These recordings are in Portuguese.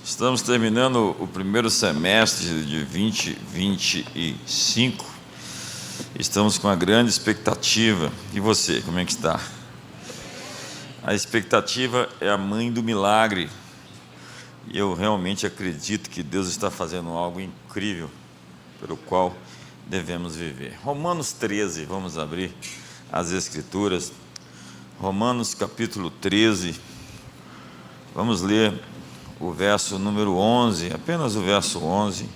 Estamos terminando o primeiro semestre de 2025. Estamos com uma grande expectativa. E você, como é que está? A expectativa é a mãe do milagre. E eu realmente acredito que Deus está fazendo algo incrível, pelo qual devemos viver. Romanos 13, vamos abrir as Escrituras. Romanos capítulo 13, vamos ler o verso número 11, apenas o verso 11.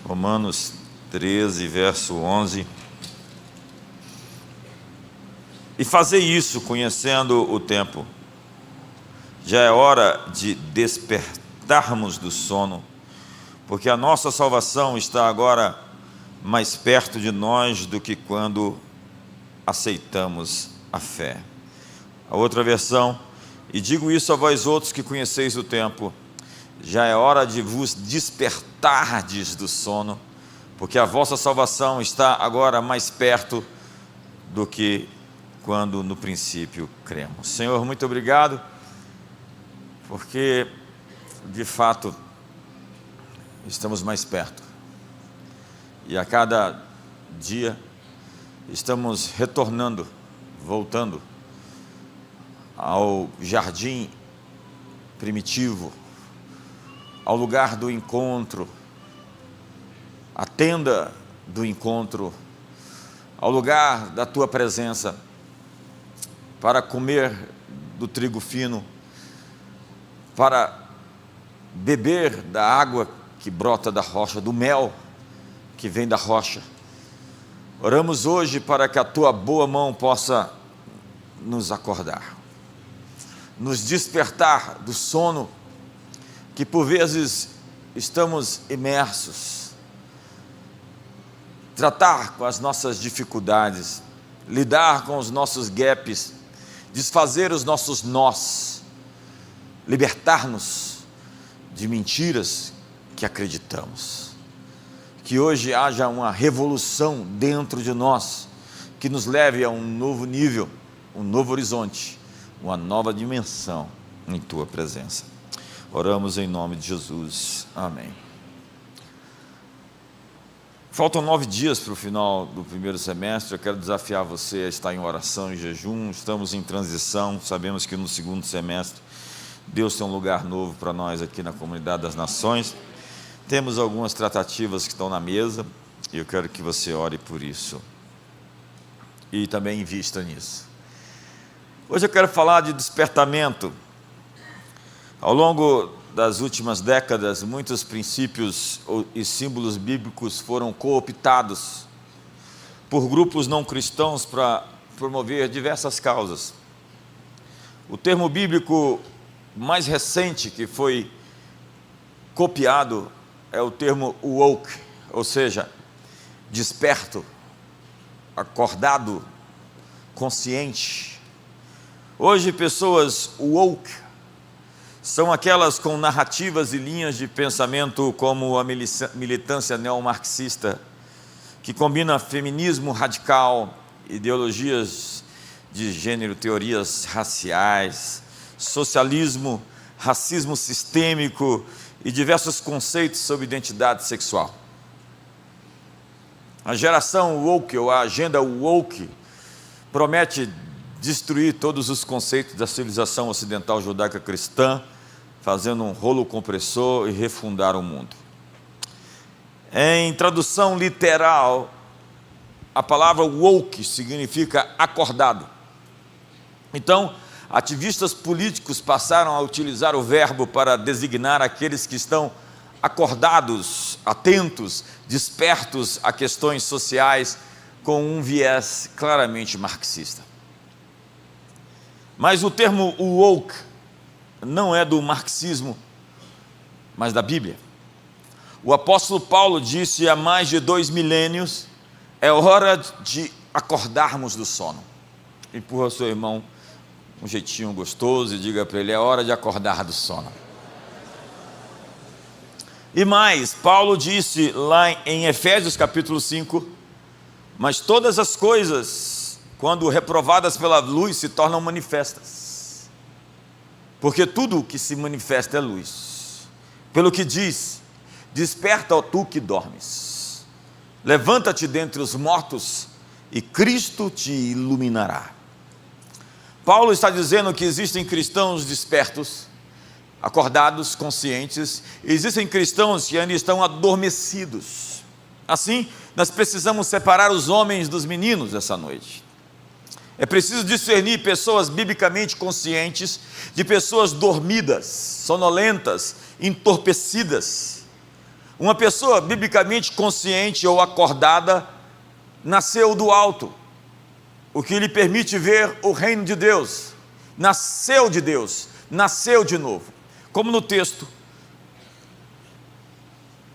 Romanos 13, verso 11. E fazer isso conhecendo o tempo. Já é hora de despertarmos do sono, porque a nossa salvação está agora mais perto de nós do que quando aceitamos a fé. A outra versão: e digo isso a vós outros que conheceis o tempo, já é hora de vos despertardes do sono, porque a vossa salvação está agora mais perto do que quando no princípio cremos. Senhor, muito obrigado, porque de fato estamos mais perto, e a cada dia estamos retornando, voltando ao jardim primitivo, ao lugar do encontro, à tenda do encontro, ao lugar da Tua presença, para comer do trigo fino, para beber da água que brota da rocha, do mel que vem da rocha. Oramos hoje para que a Tua boa mão possa nos acordar, nos despertar do sono que por vezes estamos imersos, tratar com as nossas dificuldades, lidar com os nossos gaps, desfazer os nossos nós, libertar-nos de mentiras que acreditamos. Que hoje haja uma revolução dentro de nós, que nos leve a um novo nível, um novo horizonte, uma nova dimensão em Tua presença. Oramos em nome de Jesus. Amém. Faltam 9 dias para o final do primeiro semestre. Eu quero desafiar você a estar em oração e jejum. Estamos em transição. Sabemos que no segundo semestre Deus tem um lugar novo para nós aqui na Comunidade das Nações. Temos algumas tratativas que estão na mesa e eu quero que você ore por isso e também invista nisso. Hoje eu quero falar de despertamento. Ao longo das últimas décadas, muitos princípios e símbolos bíblicos foram cooptados por grupos não cristãos para promover diversas causas. O termo bíblico mais recente que foi copiado é o termo woke, ou seja, desperto, acordado, consciente. Hoje, pessoas woke são aquelas com narrativas e linhas de pensamento como a militância neomarxista, que combina feminismo radical, ideologias de gênero, teorias raciais, socialismo, racismo sistêmico e diversos conceitos sobre identidade sexual. A geração woke, ou a agenda woke, promete destruir todos os conceitos da civilização ocidental judaica cristã, fazendo um rolo compressor e refundar o mundo. Em tradução literal, a palavra woke significa acordado. Então, ativistas políticos passaram a utilizar o verbo para designar aqueles que estão acordados, atentos, despertos a questões sociais com um viés claramente marxista. Mas o termo woke não é do marxismo, mas da Bíblia. O apóstolo Paulo disse há mais de 2 milênios: é hora de acordarmos do sono. Empurra seu irmão um jeitinho gostoso e diga para ele: é hora de acordar do sono. E mais, Paulo disse lá em Efésios capítulo 5, mas todas as coisas, quando reprovadas pela luz, se tornam manifestas, porque tudo o que se manifesta é luz. pelo que diz: desperta, ó tu que dormes, levanta-te dentre os mortos e Cristo te iluminará. Paulo está dizendo que existem cristãos despertos, acordados, conscientes, e existem cristãos que ainda estão adormecidos. Assim, nós precisamos separar os homens dos meninos essa noite. É preciso discernir pessoas biblicamente conscientes de pessoas dormidas, sonolentas, entorpecidas. Uma pessoa biblicamente consciente ou acordada nasceu do alto, o que lhe permite ver o reino de Deus. Nasceu de Deus, nasceu de novo. Como no texto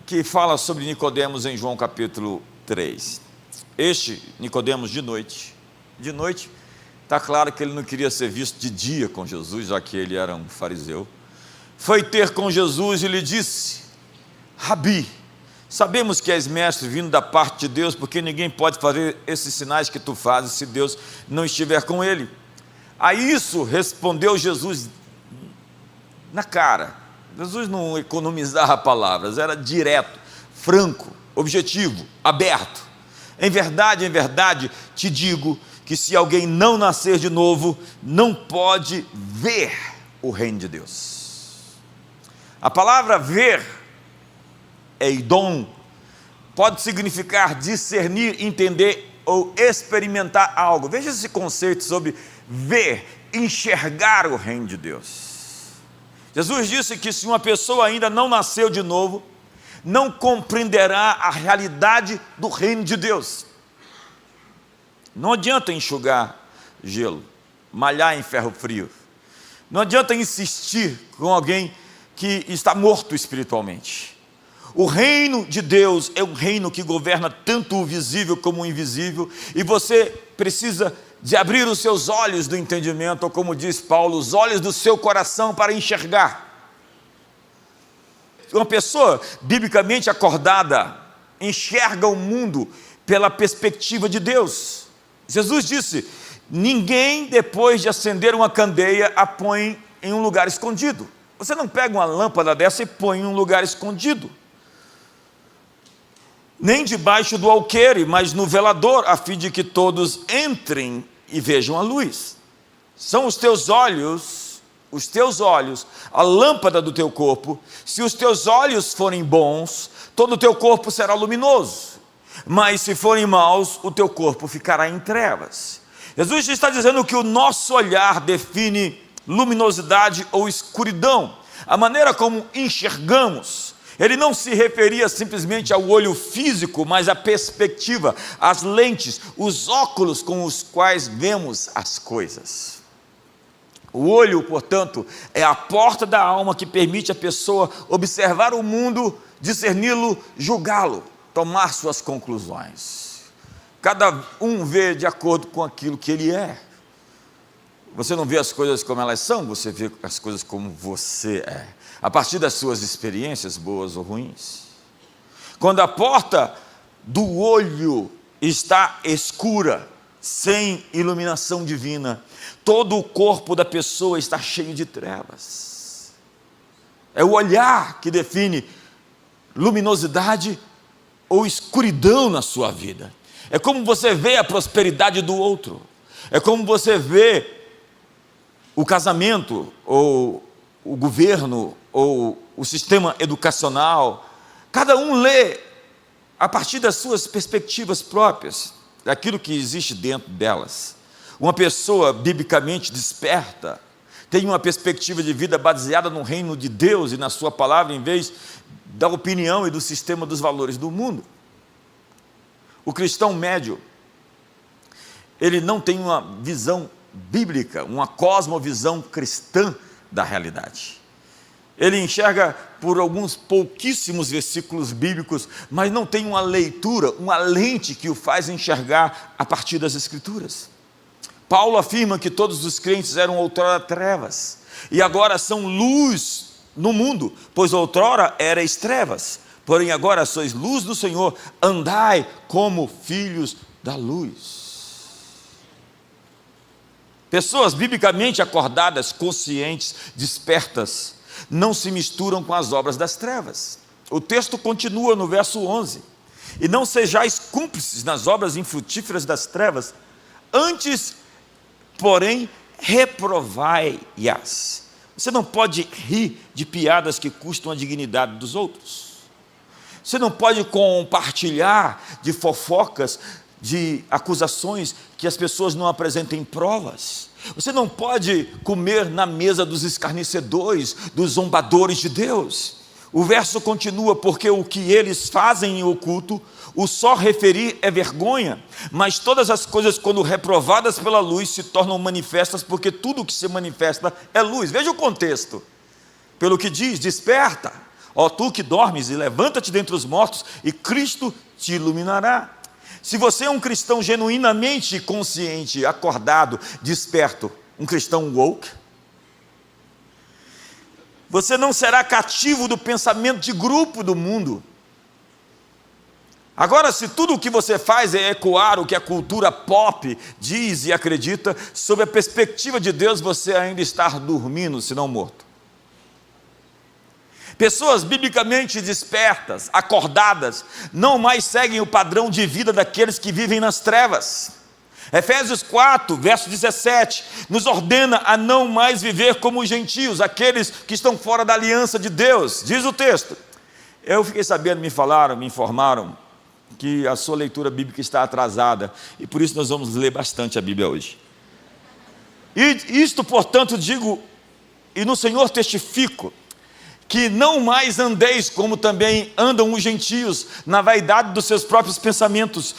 que fala sobre Nicodemos em João capítulo 3. Este Nicodemos de noite, está claro que ele não queria ser visto de dia com Jesus, já que ele era um fariseu, foi ter com Jesus e lhe disse: Rabi, sabemos que és mestre vindo da parte de Deus, porque ninguém pode fazer esses sinais que tu fazes se Deus não estiver com ele. A isso respondeu Jesus na cara. Jesus não economizava palavras, era direto, franco, objetivo, aberto. Em verdade, te digo que se alguém não nascer de novo, não pode ver o reino de Deus. A palavra ver, eidom, pode significar discernir, entender ou experimentar algo. Veja esse conceito sobre ver, enxergar o reino de Deus. Jesus disse que se uma pessoa ainda não nasceu de novo, não compreenderá a realidade do reino de Deus. Não adianta enxugar gelo, malhar em ferro frio. Não adianta insistir com alguém que está morto espiritualmente. O reino de Deus é um reino que governa tanto o visível como o invisível, e você precisa de abrir os seus olhos do entendimento, ou como diz Paulo, os olhos do seu coração para enxergar. Uma pessoa biblicamente acordada enxerga o mundo pela perspectiva de Deus. Jesus disse: ninguém, depois de acender uma candeia, a põe em um lugar escondido. Você não pega uma lâmpada dessa e põe em um lugar escondido, nem debaixo do alqueire, mas no velador, a fim de que todos entrem e vejam a luz. São os teus olhos, a lâmpada do teu corpo. Se os teus olhos forem bons, todo o teu corpo será luminoso, mas se forem maus, o teu corpo ficará em trevas. Jesus está dizendo que o nosso olhar define luminosidade ou escuridão, a maneira como enxergamos. Ele não se referia simplesmente ao olho físico, mas à perspectiva, às lentes, os óculos com os quais vemos as coisas. O olho, portanto, é a porta da alma que permite a pessoa observar o mundo, discerni-lo, julgá-lo, tomar suas conclusões. Cada um vê de acordo com aquilo que ele é. Você não vê as coisas como elas são, você vê as coisas como você é, a partir das suas experiências, boas ou ruins. Quando a porta do olho está escura, sem iluminação divina, todo o corpo da pessoa está cheio de trevas. É o olhar que define luminosidade ou escuridão na sua vida. É como você vê a prosperidade do outro, é como você vê o casamento, ou o governo, ou o sistema educacional. Cada um lê a partir das suas perspectivas próprias, daquilo que existe dentro delas. Uma pessoa biblicamente desperta tem uma perspectiva de vida baseada no reino de Deus e na sua palavra, em vez da opinião e do sistema dos valores do mundo. O cristão médio, ele não tem uma visão bíblica, uma cosmovisão cristã da realidade. Ele enxerga por alguns pouquíssimos versículos bíblicos, mas não tem uma leitura, uma lente que o faz enxergar a partir das Escrituras. Paulo afirma que todos os crentes eram outrora trevas, e agora são luz no mundo, pois outrora erais trevas, porém agora sois luz do Senhor, andai como filhos da luz. Pessoas biblicamente acordadas, conscientes, despertas, não se misturam com as obras das trevas. O texto continua no verso 11: e não sejais cúmplices nas obras infrutíferas das trevas, antes, porém, reprovai-as. Você não pode rir de piadas que custam a dignidade dos outros. Você não pode compartilhar de fofocas, de acusações que as pessoas não apresentem provas. Você não pode comer na mesa dos escarnecedores, dos zombadores de Deus. O verso continua: porque o que eles fazem em oculto, o só referir é vergonha, mas todas as coisas, quando reprovadas pela luz, se tornam manifestas, porque tudo o que se manifesta é luz. Veja o contexto. Pelo que diz: desperta, ó tu que dormes, e levanta-te dentre os mortos, e Cristo te iluminará. Se você é um cristão genuinamente consciente, acordado, desperto, um cristão woke, você não será cativo do pensamento de grupo do mundo. Agora, se tudo o que você faz é ecoar o que a cultura pop diz e acredita, sob a perspectiva de Deus, você ainda está dormindo, se não morto. Pessoas biblicamente despertas, acordadas, não mais seguem o padrão de vida daqueles que vivem nas trevas. Efésios 4, verso 17, nos ordena a não mais viver como os gentios, aqueles que estão fora da aliança de Deus. Diz o texto. Eu fiquei sabendo, me informaram, que a sua leitura bíblica está atrasada, e por isso nós vamos ler bastante a Bíblia hoje. E isto, portanto, digo, e no Senhor testifico, que não mais andeis como também andam os gentios, na vaidade dos seus próprios pensamentos,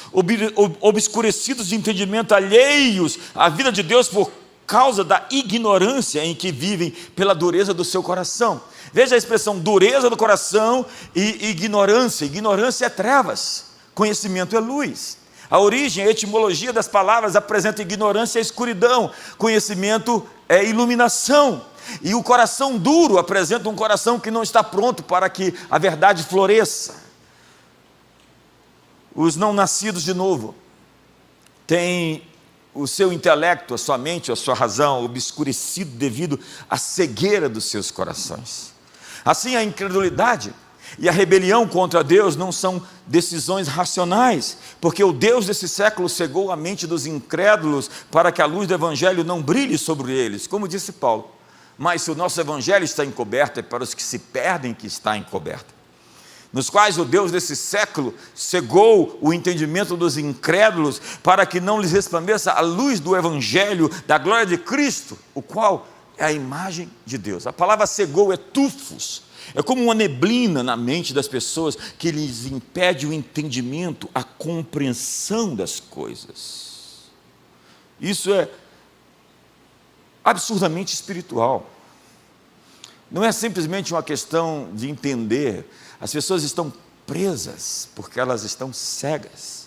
obscurecidos de entendimento, alheios à vida de Deus por causa da ignorância em que vivem, pela dureza do seu coração. Veja a expressão dureza do coração e ignorância. Ignorância é trevas, conhecimento é luz. A origem, a etimologia das palavras apresenta ignorância e escuridão, conhecimento é iluminação. E o coração duro apresenta um coração que não está pronto para que a verdade floresça. Os não nascidos de novo têm o seu intelecto, a sua mente, a sua razão obscurecido devido à cegueira dos seus corações. Assim, a incredulidade e a rebelião contra Deus não são decisões racionais, porque o Deus desse século cegou a mente dos incrédulos para que a luz do Evangelho não brilhe sobre eles, como disse Paulo. Mas se o nosso Evangelho está encoberto, é para os que se perdem que está encoberto, nos quais o Deus desse século cegou o entendimento dos incrédulos, para que não lhes resplandeça a luz do Evangelho, da glória de Cristo, o qual é a imagem de Deus. A palavra cegou é tufos, é como uma neblina na mente das pessoas, que lhes impede o entendimento, a compreensão das coisas. Isso é absurdamente espiritual. Não é simplesmente uma questão de entender. As pessoas estão presas porque elas estão cegas.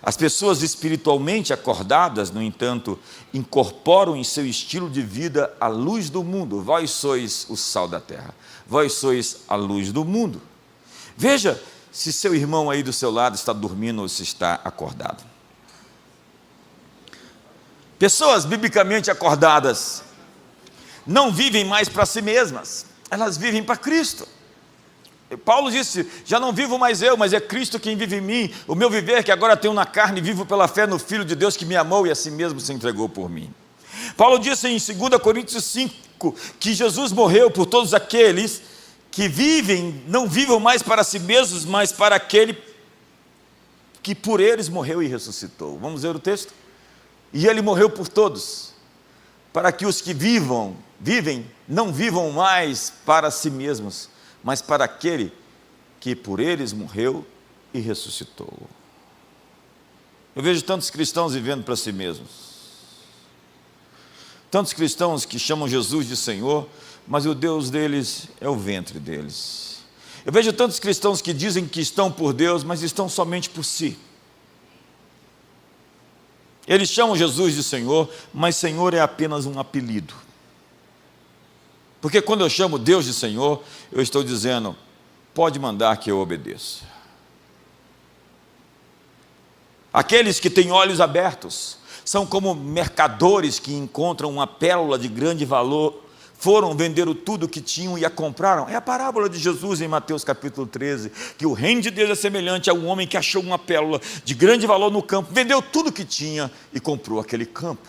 As pessoas espiritualmente acordadas, no entanto, incorporam em seu estilo de vida a luz do mundo. Vós sois o sal da terra, vós sois a luz do mundo. Veja se seu irmão aí do seu lado está dormindo ou se está acordado. Pessoas biblicamente acordadas não vivem mais para si mesmas, elas vivem para Cristo. Paulo disse: já não vivo mais eu, mas é Cristo quem vive em mim. O meu viver que agora tenho na carne, vivo pela fé no Filho de Deus que me amou e a si mesmo se entregou por mim. Paulo disse em 2 Coríntios 5 que Jesus morreu por todos aqueles que vivem, não vivam mais para si mesmos, mas para aquele que por eles morreu e ressuscitou. Vamos ver o texto? E ele morreu por todos, para que os que vivem, não vivam mais para si mesmos, mas para aquele que por eles morreu e ressuscitou. Eu vejo tantos cristãos vivendo para si mesmos, tantos cristãos que chamam Jesus de Senhor, mas o Deus deles é o ventre deles. Eu vejo tantos cristãos que dizem que estão por Deus, mas estão somente por si. Eles chamam Jesus de Senhor, mas Senhor é apenas um apelido. Porque quando eu chamo Deus de Senhor, eu estou dizendo: pode mandar que eu obedeça. Aqueles que têm olhos abertos são como mercadores que encontram uma pérola de grande valor foram, venderam tudo o que tinham e a compraram. É a parábola de Jesus em Mateus capítulo 13, que o reino de Deus é semelhante a um homem que achou uma pérola de grande valor no campo, vendeu tudo o que tinha e comprou aquele campo.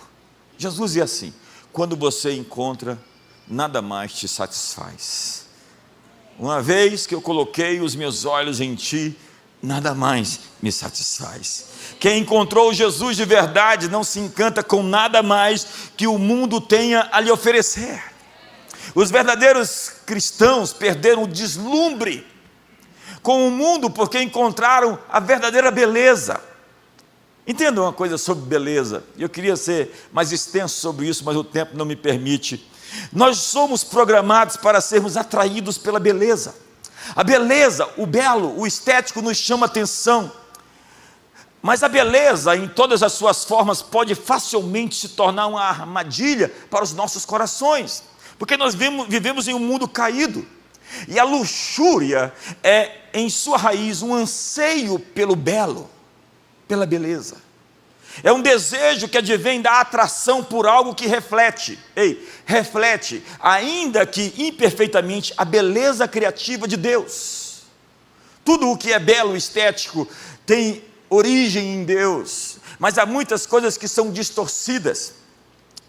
Jesus é assim: quando você encontra, nada mais te satisfaz. Uma vez que eu coloquei os meus olhos em ti, nada mais me satisfaz. Quem encontrou Jesus de verdade não se encanta com nada mais que o mundo tenha a lhe oferecer. Os verdadeiros cristãos perderam o deslumbre com o mundo porque encontraram a verdadeira beleza. Entenda uma coisa sobre beleza. Eu queria ser mais extenso sobre isso, mas o tempo não me permite. Nós somos programados para sermos atraídos pela beleza. A beleza, o belo, o estético nos chama atenção. Mas a beleza, em todas as suas formas, pode facilmente se tornar uma armadilha para os nossos corações. Porque nós vivemos em um mundo caído. E a luxúria é, em sua raiz, um anseio pelo belo, pela beleza. É um desejo que advém da atração por algo que reflete, ainda que imperfeitamente, a beleza criativa de Deus. Tudo o que é belo, estético, tem origem em Deus, mas há muitas coisas que são distorcidas.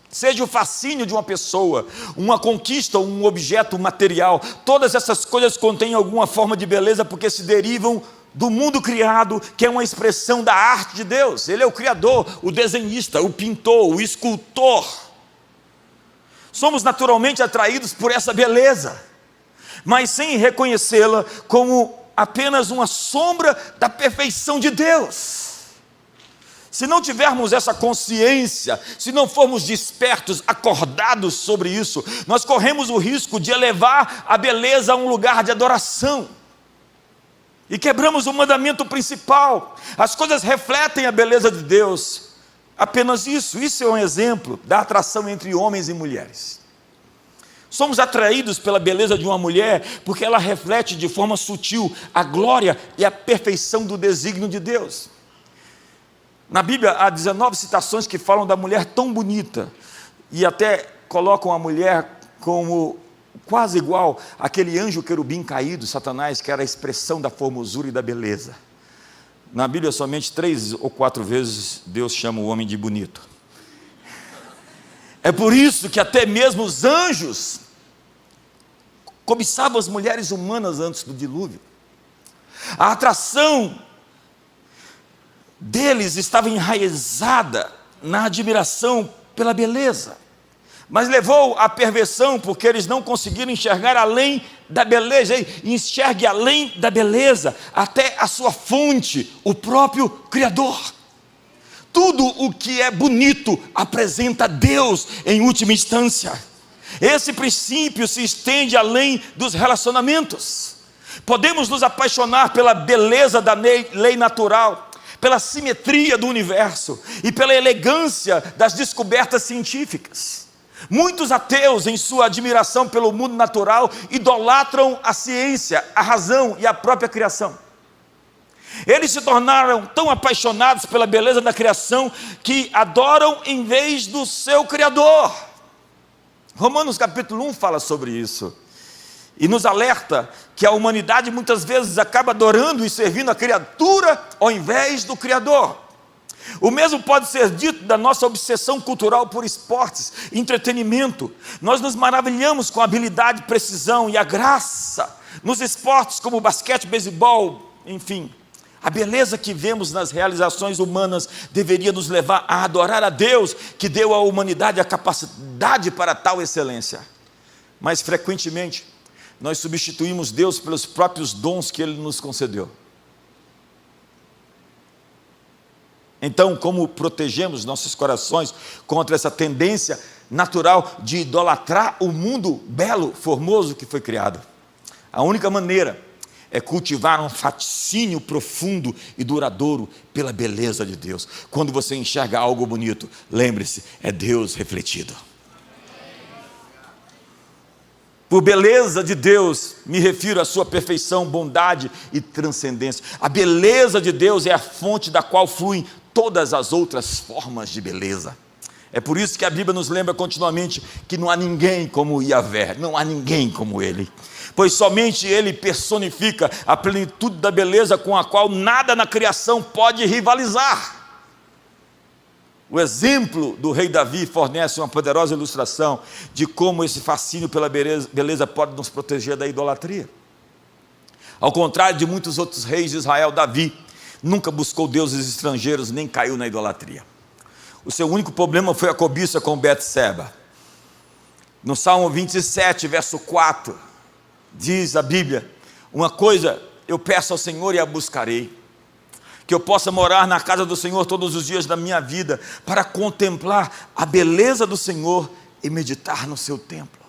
Seja o fascínio de uma pessoa, uma conquista, um objeto material, todas essas coisas contêm alguma forma de beleza porque se derivam do mundo criado, que é uma expressão da arte de Deus. Ele é o criador, o desenhista, o pintor, o escultor. Somos naturalmente atraídos por essa beleza, mas sem reconhecê-la como apenas uma sombra da perfeição de Deus. Se não tivermos essa consciência, se não formos despertos, acordados sobre isso, nós corremos o risco de elevar a beleza a um lugar de adoração. E quebramos o mandamento principal. As coisas refletem a beleza de Deus. Apenas isso. Isso é um exemplo da atração entre homens e mulheres. Somos atraídos pela beleza de uma mulher porque ela reflete de forma sutil a glória e a perfeição do desígnio de Deus. Na Bíblia há 19 citações que falam da mulher tão bonita e até colocam a mulher como quase igual àquele anjo querubim caído, Satanás, que era a expressão da formosura e da beleza. Na Bíblia somente 3 ou 4 vezes Deus chama o homem de bonito. É por isso que até mesmo os anjos cobiçavam as mulheres humanas antes do dilúvio. A atração deles estava enraizada na admiração pela beleza, mas levou à perversão porque eles não conseguiram enxergar além da beleza. Enxergue além da beleza até a sua fonte, o próprio Criador. Tudo o que é bonito apresenta Deus em última instância. Esse princípio se estende além dos relacionamentos. Podemos nos apaixonar pela beleza da lei natural, pela simetria do universo e pela elegância das descobertas científicas. Muitos ateus, em sua admiração pelo mundo natural, idolatram a ciência, a razão e a própria criação. Eles se tornaram tão apaixonados pela beleza da criação que adoram em vez do seu Criador. Romanos capítulo 1 fala sobre isso e nos alerta que a humanidade muitas vezes acaba adorando e servindo a criatura ao invés do Criador. O mesmo pode ser dito da nossa obsessão cultural por esportes, entretenimento. Nós nos maravilhamos com a habilidade, precisão e a graça nos esportes como basquete, beisebol, enfim. A beleza que vemos nas realizações humanas deveria nos levar a adorar a Deus, que deu à humanidade a capacidade para tal excelência. Mas frequentemente nós substituímos Deus pelos próprios dons que Ele nos concedeu. Então, como protegemos nossos corações contra essa tendência natural de idolatrar o mundo belo, formoso que foi criado? A única maneira é cultivar um fascínio profundo e duradouro pela beleza de Deus. Quando você enxerga algo bonito, lembre-se, é Deus refletido. Por beleza de Deus, me refiro à sua perfeição, bondade e transcendência. A beleza de Deus é a fonte da qual fluem todas as outras formas de beleza. É por isso que a Bíblia nos lembra continuamente que não há ninguém como Yahvé, não há ninguém como Ele, pois somente Ele personifica a plenitude da beleza com a qual nada na criação pode rivalizar. O exemplo do rei Davi fornece uma poderosa ilustração de como esse fascínio pela beleza pode nos proteger da idolatria. Ao contrário de muitos outros reis de Israel, Davi nunca buscou deuses estrangeiros nem caiu na idolatria. O seu único problema foi a cobiça com Betseba. No Salmo 27, verso 4, diz a Bíblia: uma coisa eu peço ao Senhor e a buscarei, que eu possa morar na casa do Senhor todos os dias da minha vida, para contemplar a beleza do Senhor e meditar no seu templo.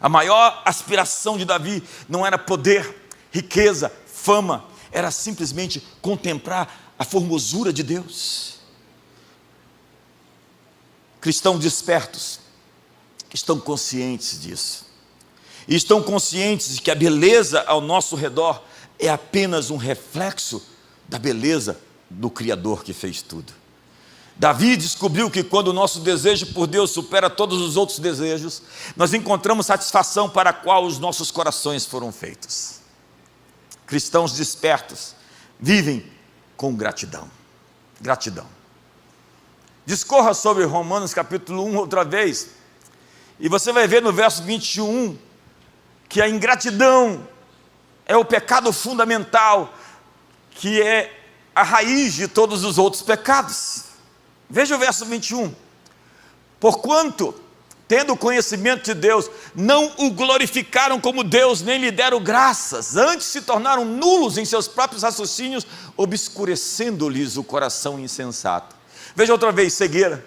A maior aspiração de Davi não era poder, riqueza, fama, era simplesmente contemplar a formosura de Deus. Cristãos despertos estão conscientes disso, e estão conscientes de que a beleza ao nosso redor é apenas um reflexo da beleza do Criador que fez tudo. Davi descobriu que quando o nosso desejo por Deus supera todos os outros desejos, nós encontramos satisfação para a qual os nossos corações foram feitos. Cristãos despertos vivem com gratidão. Gratidão. Discorra sobre Romanos capítulo 1 outra vez, e você vai ver no verso 21 que a ingratidão é o pecado fundamental, que é a raiz de todos os outros pecados. Veja o verso 21. Porquanto, tendo conhecimento de Deus, não o glorificaram como Deus, nem lhe deram graças, antes se tornaram nulos em seus próprios raciocínios, obscurecendo-lhes o coração insensato. Veja outra vez cegueira.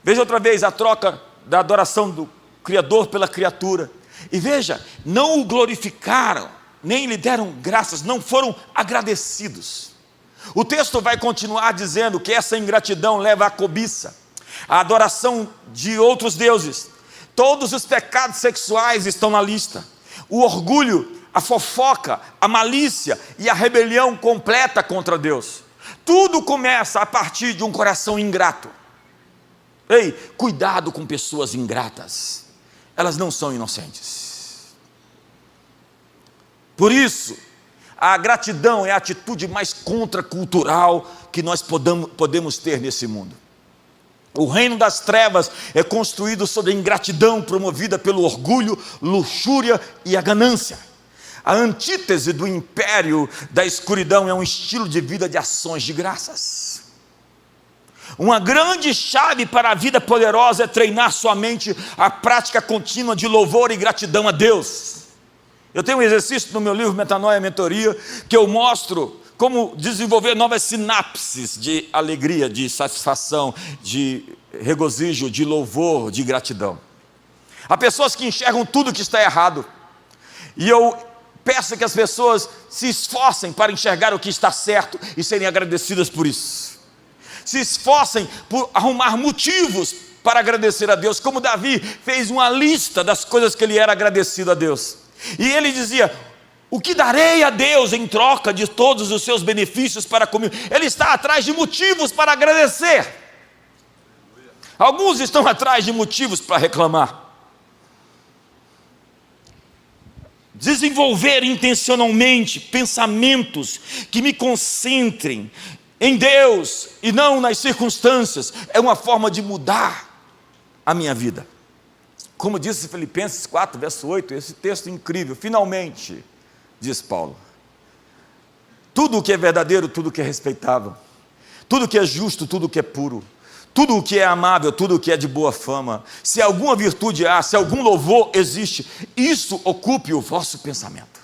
Veja outra vez a troca da adoração do Criador pela criatura. E veja, não o glorificaram, nem lhe deram graças, não foram agradecidos. O texto vai continuar dizendo que essa ingratidão leva à cobiça, à adoração de outros deuses. Todos os pecados sexuais estão na lista. O orgulho, a fofoca, a malícia e a rebelião completa contra Deus. Tudo começa a partir de um coração ingrato. Ei, cuidado com pessoas ingratas. Elas não são inocentes. Por isso, a gratidão é a atitude mais contracultural que nós podemos ter nesse mundo. O reino das trevas é construído sobre a ingratidão promovida pelo orgulho, luxúria e a ganância. A antítese do império da escuridão é um estilo de vida de ações de graças. Uma grande chave para a vida poderosa é treinar sua mente à prática contínua de louvor e gratidão a Deus. Eu tenho um exercício no meu livro Metanoia Mentoria, que eu mostro como desenvolver novas sinapses de alegria, de satisfação, de regozijo, de louvor, de gratidão. Há pessoas que enxergam tudo que está errado, e eu peço que as pessoas se esforcem para enxergar o que está certo e serem agradecidas por isso. Se esforcem por arrumar motivos para agradecer a Deus, como Davi fez uma lista das coisas que ele era agradecido a Deus. E ele dizia: o que darei a Deus em troca de todos os seus benefícios para comigo? Ele está atrás de motivos para agradecer. Alguns estão atrás de motivos para reclamar. Desenvolver intencionalmente pensamentos que me concentrem em Deus e não nas circunstâncias é uma forma de mudar a minha vida. Como disse Filipenses 4, verso 8, esse texto incrível: finalmente, diz Paulo, tudo o que é verdadeiro, tudo o que é respeitável, tudo o que é justo, tudo o que é puro, tudo o que é amável, tudo o que é de boa fama, se alguma virtude há, se algum louvor existe, isso ocupe o vosso pensamento.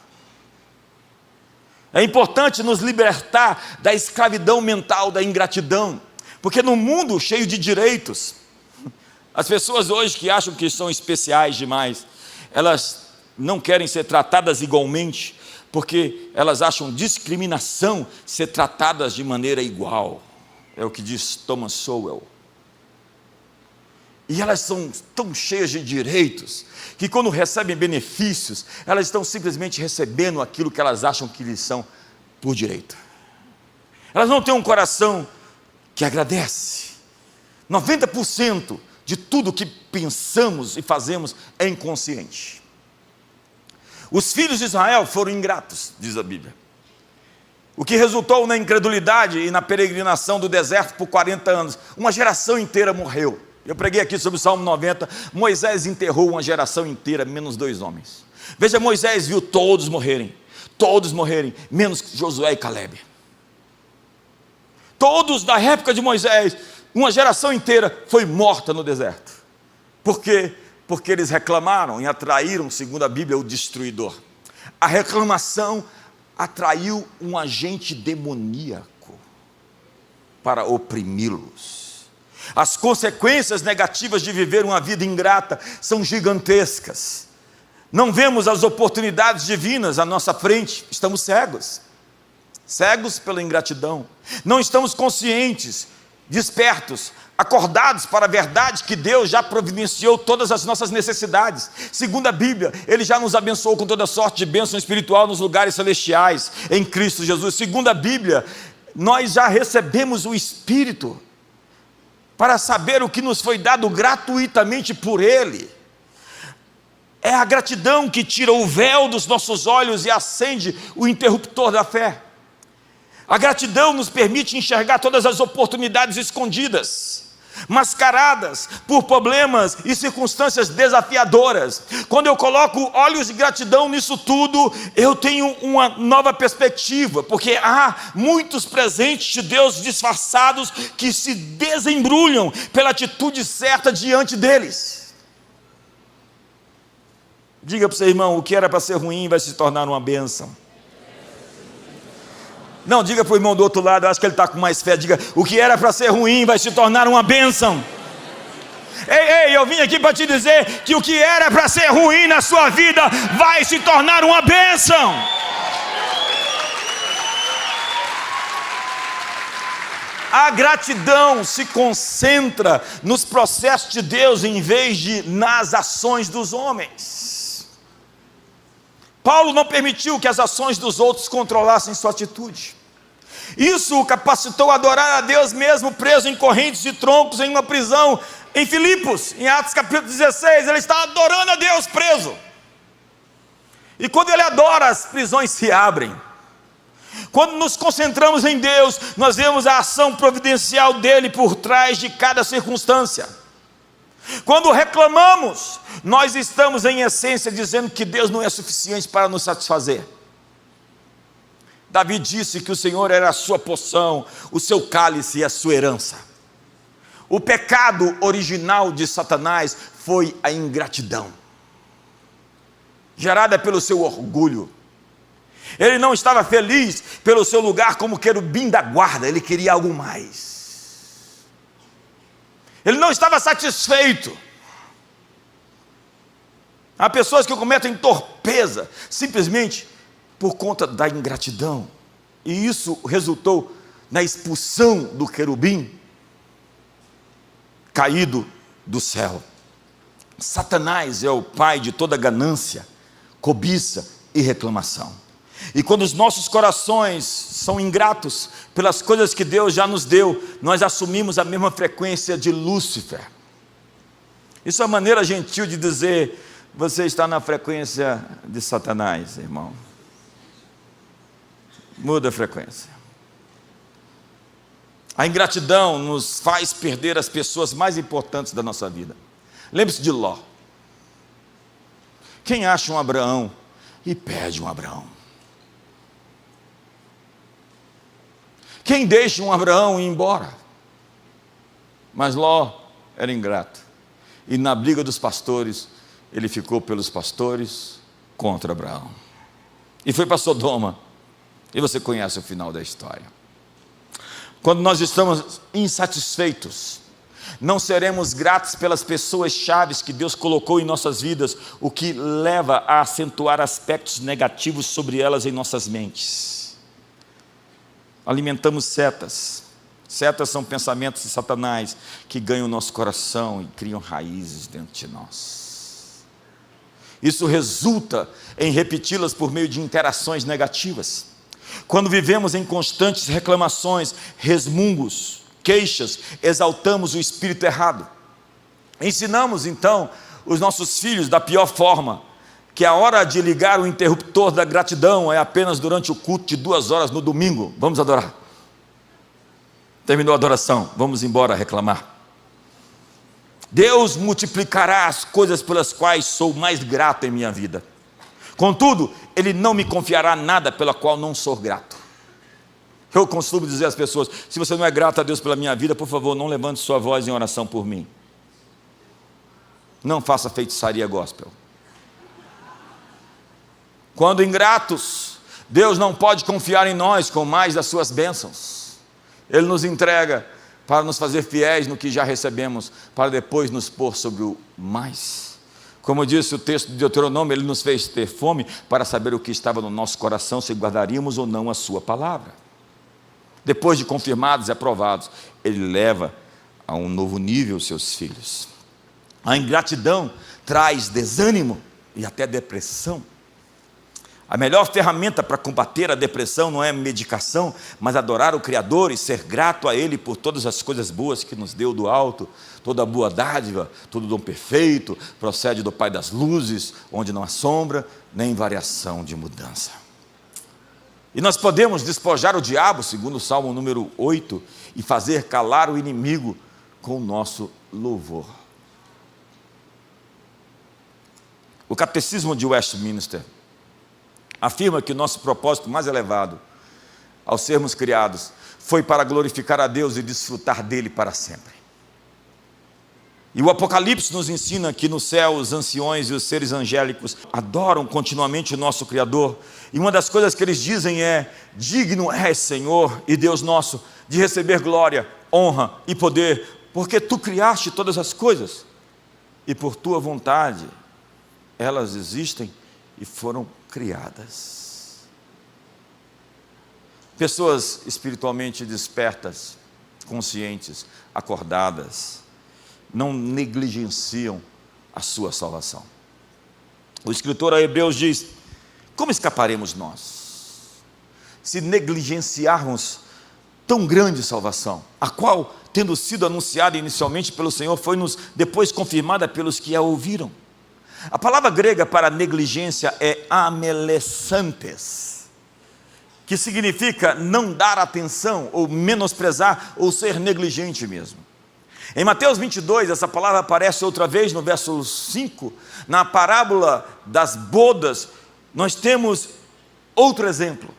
É importante nos libertar da escravidão mental, da ingratidão, porque no mundo cheio de direitos, as pessoas hoje que acham que são especiais demais, elas não querem ser tratadas igualmente, porque elas acham discriminação ser tratadas de maneira igual. É o que diz Thomas Sowell. E elas são tão cheias de direitos, que quando recebem benefícios, elas estão simplesmente recebendo aquilo que elas acham que lhes são por direito. Elas não têm um coração que agradece, 90% de tudo que pensamos e fazemos é inconsciente. Os filhos de Israel foram ingratos, diz a Bíblia, o que resultou na incredulidade e na peregrinação do deserto por 40 anos. Uma geração inteira morreu. Eu preguei aqui sobre o Salmo 90, Moisés enterrou uma geração inteira, menos 2 homens. Veja, Moisés viu todos morrerem, menos Josué e Calebe. Todos da época de Moisés, uma geração inteira foi morta no deserto. Por quê? Porque eles reclamaram e atraíram, segundo a Bíblia, o destruidor. A reclamação atraiu um agente demoníaco para oprimi-los. As consequências negativas de viver uma vida ingrata são gigantescas. Não vemos as oportunidades divinas à nossa frente, estamos cegos pela ingratidão. Não estamos conscientes, despertos, acordados para a verdade que Deus já providenciou todas as nossas necessidades. Segundo a Bíblia, Ele já nos abençoou com toda sorte de bênção espiritual nos lugares celestiais, em Cristo Jesus. Segundo a Bíblia, nós já recebemos o Espírito para saber o que nos foi dado gratuitamente por Ele. É a gratidão que tira o véu dos nossos olhos e acende o interruptor da fé. A gratidão nos permite enxergar todas as oportunidades escondidas, mascaradas por problemas e circunstâncias desafiadoras. Quando eu coloco olhos de gratidão nisso tudo, eu tenho uma nova perspectiva, porque há muitos presentes de Deus disfarçados que se desembrulham pela atitude certa diante deles. Diga para o seu irmão, o que era para ser ruim vai se tornar uma bênção. Não, diga para o irmão do outro lado, eu acho que ele está com mais fé, diga, o que era para ser ruim vai se tornar uma bênção. Ei, eu vim aqui para te dizer que o que era para ser ruim na sua vida vai se tornar uma bênção. A gratidão se concentra nos processos de Deus em vez de nas ações dos homens. Paulo não permitiu que as ações dos outros controlassem sua atitude. Isso o capacitou a adorar a Deus mesmo preso em correntes de troncos em uma prisão em Filipos, em Atos capítulo 16, ele está adorando a Deus preso. E quando ele adora, as prisões se abrem. Quando nos concentramos em Deus, nós vemos a ação providencial dele por trás de cada circunstância. Quando reclamamos, nós estamos em essência dizendo que Deus não é suficiente para nos satisfazer. Davi disse que o Senhor era a sua porção, o seu cálice e a sua herança. O pecado original de Satanás foi a ingratidão, gerada pelo seu orgulho. Ele não estava feliz pelo seu lugar como querubim da guarda, ele queria algo mais. Ele não estava satisfeito. Há pessoas que cometem torpeza simplesmente por conta da ingratidão, e isso resultou na expulsão do querubim caído do céu. Satanás é o pai de toda ganância, cobiça e reclamação. E quando os nossos corações são ingratos pelas coisas que Deus já nos deu, nós assumimos a mesma frequência de Lúcifer. Isso é uma maneira gentil de dizer, você está na frequência de Satanás, irmão. Muda a frequência. A ingratidão nos faz perder as pessoas mais importantes da nossa vida. Lembre-se de Ló. Quem acha um Abraão e perde um Abraão? Quem deixa um Abraão ir embora? Mas Ló era ingrato. E na briga dos pastores, ele ficou pelos pastores contra Abraão. E foi para Sodoma. E você conhece o final da história. Quando nós estamos insatisfeitos, não seremos gratos pelas pessoas chaves que Deus colocou em nossas vidas, o que leva a acentuar aspectos negativos sobre elas em nossas mentes. Alimentamos setas. Setas são pensamentos de Satanás que ganham o nosso coração e criam raízes dentro de nós. Isso resulta em repeti-las por meio de interações negativas. Quando vivemos em constantes reclamações, resmungos, queixas, exaltamos o espírito errado. Ensinamos então os nossos filhos da pior forma, que a hora de ligar o interruptor da gratidão é apenas durante o culto de 2 horas no domingo. Vamos adorar. Terminou a adoração, vamos embora reclamar. Deus multiplicará as coisas pelas quais sou mais grato em minha vida. Contudo, Ele não me confiará nada pela qual não sou grato. Eu costumo dizer às pessoas: se você não é grato a Deus pela minha vida, por favor, não levante sua voz em oração por mim. Não faça feitiçaria gospel. Quando ingratos, Deus não pode confiar em nós com mais das suas bênçãos. Ele nos entrega para nos fazer fiéis no que já recebemos, para depois nos pôr sobre o mais. Como disse o texto de Deuteronômio, Ele nos fez ter fome para saber o que estava no nosso coração, se guardaríamos ou não a sua palavra. Depois de confirmados e aprovados, Ele leva a um novo nível seus filhos. A ingratidão traz desânimo e até depressão. A melhor ferramenta para combater a depressão não é medicação, mas adorar o Criador e ser grato a Ele por todas as coisas boas que nos deu do alto. Toda boa dádiva, todo dom perfeito, procede do Pai das luzes, onde não há sombra, nem variação de mudança. E nós podemos despojar o diabo, segundo o Salmo número 8, e fazer calar o inimigo com o nosso louvor. O Catecismo de Westminster afirma que o nosso propósito mais elevado, ao sermos criados, foi para glorificar a Deus e desfrutar dele para sempre. E o Apocalipse nos ensina que no céu os anciões e os seres angélicos adoram continuamente o nosso Criador. E uma das coisas que eles dizem é: digno és, Senhor e Deus nosso, de receber glória, honra e poder, porque Tu criaste todas as coisas, e por Tua vontade elas existem e foram criadas. Pessoas espiritualmente despertas, conscientes, acordadas, não negligenciam a sua salvação. O escritor a Hebreus diz: como escaparemos nós, se negligenciarmos tão grande salvação, a qual, tendo sido anunciada inicialmente pelo Senhor, foi-nos depois confirmada pelos que a ouviram? A palavra grega para negligência é amelessantes, que significa não dar atenção, ou menosprezar, ou ser negligente mesmo. Em Mateus 22, essa palavra aparece outra vez no verso 5, na parábola das bodas. Nós temos outro exemplo.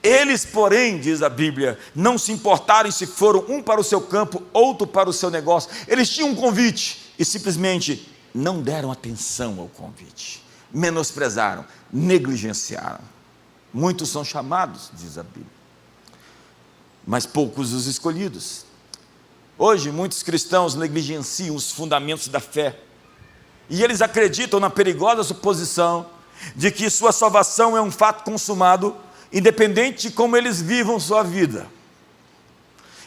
Eles, porém, diz a Bíblia, não se importaram se foram um para o seu campo, outro para o seu negócio. Eles tinham um convite e simplesmente não deram atenção ao convite, menosprezaram, negligenciaram. Muitos são chamados, diz a Bíblia, mas poucos os escolhidos. Hoje muitos cristãos negligenciam os fundamentos da fé, e eles acreditam na perigosa suposição de que sua salvação é um fato consumado, independente de como eles vivam sua vida.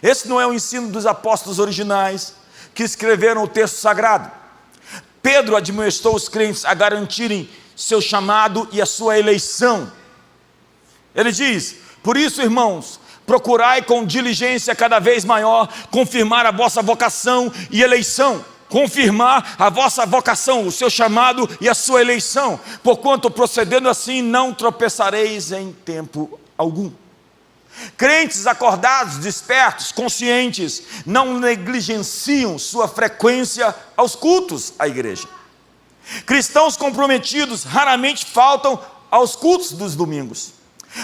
Esse não é o ensino dos apóstolos originais, que escreveram o texto sagrado. Pedro admoestou os crentes a garantirem seu chamado e a sua eleição. Ele diz: por isso, irmãos, procurai com diligência cada vez maior confirmar a vossa vocação e eleição. Confirmar a vossa vocação, o seu chamado e a sua eleição, porquanto procedendo assim não tropeçareis em tempo algum. Crentes acordados, despertos, conscientes, não negligenciam sua frequência aos cultos à igreja. Cristãos comprometidos raramente faltam aos cultos dos domingos.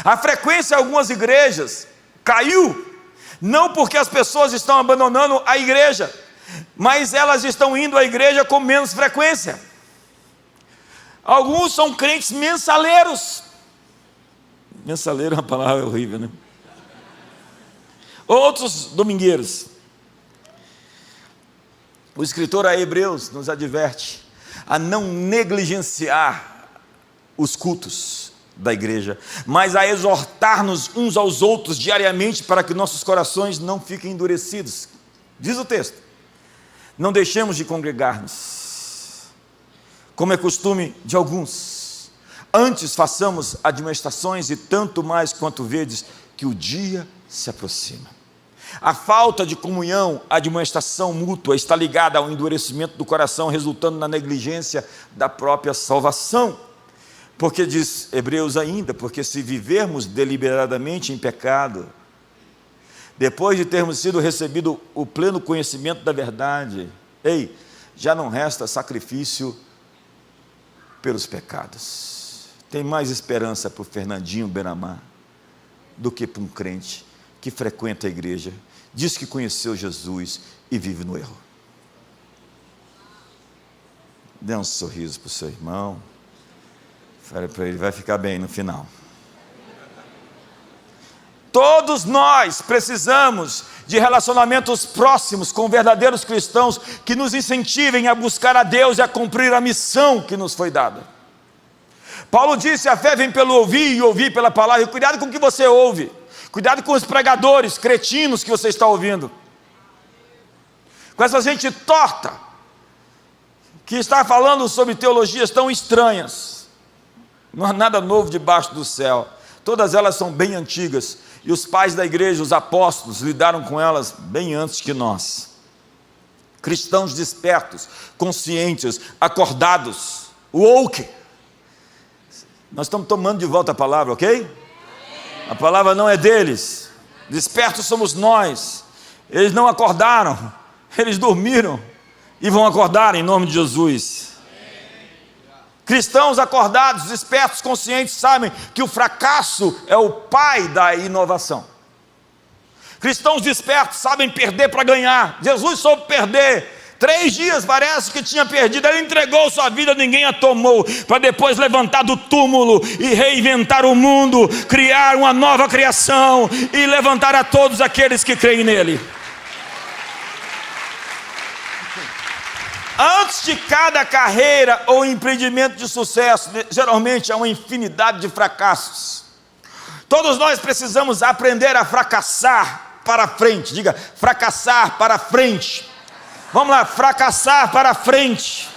A frequência em algumas igrejas caiu, não porque as pessoas estão abandonando a igreja, mas elas estão indo à igreja com menos frequência. Alguns são crentes mensaleiros. Mensaleiro é uma palavra horrível, né? Outros domingueiros. O escritor a Hebreus nos adverte a não negligenciar os cultos da igreja, mas a exortar-nos uns aos outros diariamente para que nossos corações não fiquem endurecidos. Diz o texto: não deixemos de congregar-nos, como é costume de alguns. Antes façamos admoestações, e tanto mais quanto vedes que o dia se aproxima. A falta de comunhão, a admoestação mútua, está ligada ao endurecimento do coração, resultando na negligência da própria salvação. Porque diz Hebreus ainda, porque se vivermos deliberadamente em pecado, depois de termos sido recebido o pleno conhecimento da verdade, já não resta sacrifício pelos pecados. Tem mais esperança para o Fernandinho Benamar do que para um crente que frequenta a igreja, diz que conheceu Jesus e vive no erro. Dê um sorriso para o seu irmão, fale para ele, vai ficar bem no final. Todos nós precisamos de relacionamentos próximos com verdadeiros cristãos que nos incentivem a buscar a Deus e a cumprir a missão que nos foi dada. Paulo disse, a fé vem pelo ouvir e ouvir pela palavra. E cuidado com o que você ouve, cuidado com os pregadores cretinos que você está ouvindo, com essa gente torta, que está falando sobre teologias tão estranhas. Não há nada novo debaixo do céu, todas elas são bem antigas, e os pais da igreja, os apóstolos, lidaram com elas bem antes que nós. Cristãos despertos, conscientes, acordados, woke. Nós estamos tomando de volta a palavra, ok? A palavra não é deles, despertos somos nós. Eles não acordaram, eles dormiram e vão acordar em nome de Jesus. Cristãos acordados, despertos, conscientes, sabem que o fracasso é o pai da inovação. Cristãos despertos sabem perder para ganhar. Jesus soube perder. 3 dias parece que tinha perdido, ele entregou sua vida, ninguém a tomou, para depois levantar do túmulo e reinventar o mundo, criar uma nova criação e levantar a todos aqueles que creem nele. Antes de cada carreira ou empreendimento de sucesso, geralmente há uma infinidade de fracassos. Todos nós precisamos aprender a fracassar para frente. Diga, fracassar para frente. Vamos lá, fracassar para frente.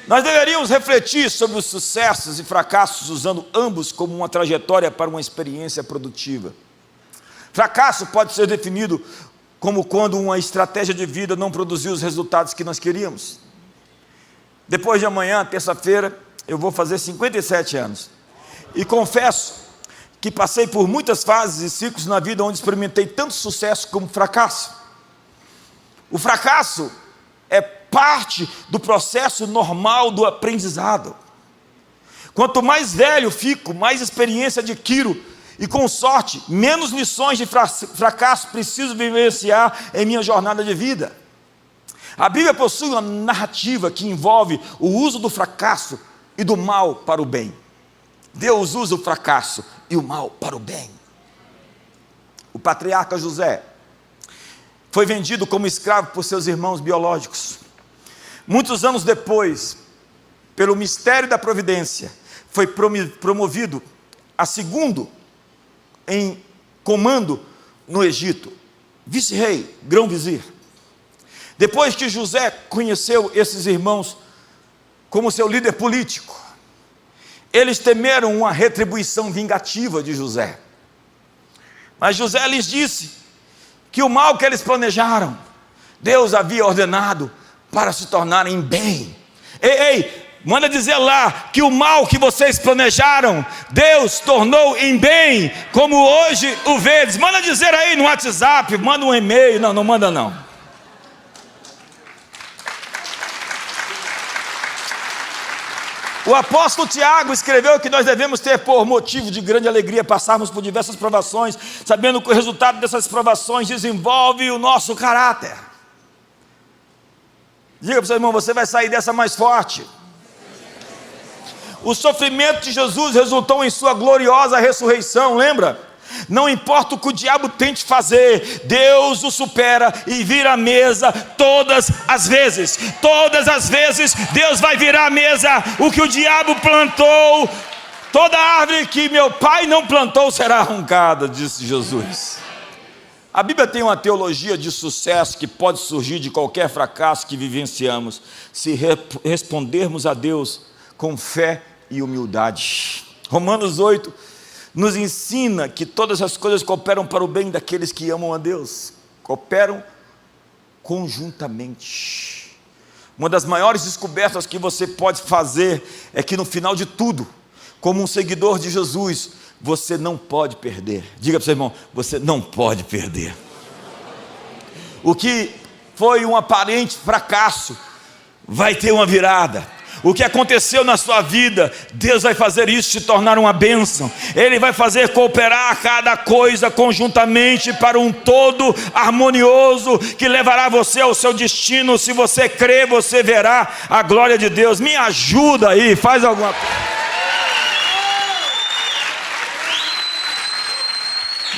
Nós deveríamos refletir sobre os sucessos e fracassos, usando ambos como uma trajetória para uma experiência produtiva. Fracasso pode ser definido como quando uma estratégia de vida não produziu os resultados que nós queríamos. Depois de amanhã, terça-feira, eu vou fazer 57 anos. E confesso que passei por muitas fases e ciclos na vida onde experimentei tanto sucesso como fracasso. O fracasso é parte do processo normal do aprendizado. Quanto mais velho fico, mais experiência adquiro, e com sorte, menos lições de fracasso preciso vivenciar em minha jornada de vida. A Bíblia possui uma narrativa que envolve o uso do fracasso e do mal para o bem. Deus usa o fracasso e o mal para o bem. O patriarca José foi vendido como escravo por seus irmãos biológicos. Muitos anos depois, pelo mistério da providência, foi promovido a segundo em comando no Egito, vice-rei, grão-vizir. Depois que José conheceu esses irmãos como seu líder político, eles temeram uma retribuição vingativa de José. Mas José lhes disse que o mal que eles planejaram, Deus havia ordenado para se tornarem bem. Manda dizer lá que o mal que vocês planejaram, Deus tornou em bem, como hoje o vedes. Manda dizer aí no WhatsApp, manda um e-mail. Não manda não. O apóstolo Tiago escreveu que nós devemos ter por motivo de grande alegria passarmos por diversas provações, sabendo que o resultado dessas provações desenvolve o nosso caráter. Diga para o seu irmão, você vai sair dessa mais forte. O sofrimento de Jesus resultou em sua gloriosa ressurreição, lembra? Não importa o que o diabo tente fazer, Deus o supera e vira a mesa todas as vezes. Todas as vezes Deus vai virar a mesa. O que o diabo plantou, toda árvore que meu pai não plantou será arrancada, disse Jesus. A Bíblia tem uma teologia de sucesso que pode surgir de qualquer fracasso que vivenciamos, se respondermos a Deus com fé e humildade. Romanos 8 nos ensina que todas as coisas cooperam para o bem daqueles que amam a Deus, cooperam conjuntamente. Uma das maiores descobertas que você pode fazer é que no final de tudo, como um seguidor de Jesus, você não pode perder. Diga para o seu irmão, você não pode perder. O que foi um aparente fracasso vai ter uma virada. O que aconteceu na sua vida, Deus vai fazer isso se tornar uma bênção. Ele vai fazer cooperar cada coisa conjuntamente para um todo harmonioso que levará você ao seu destino. Se você crer, você verá a glória de Deus. Me ajuda aí, faz alguma coisa.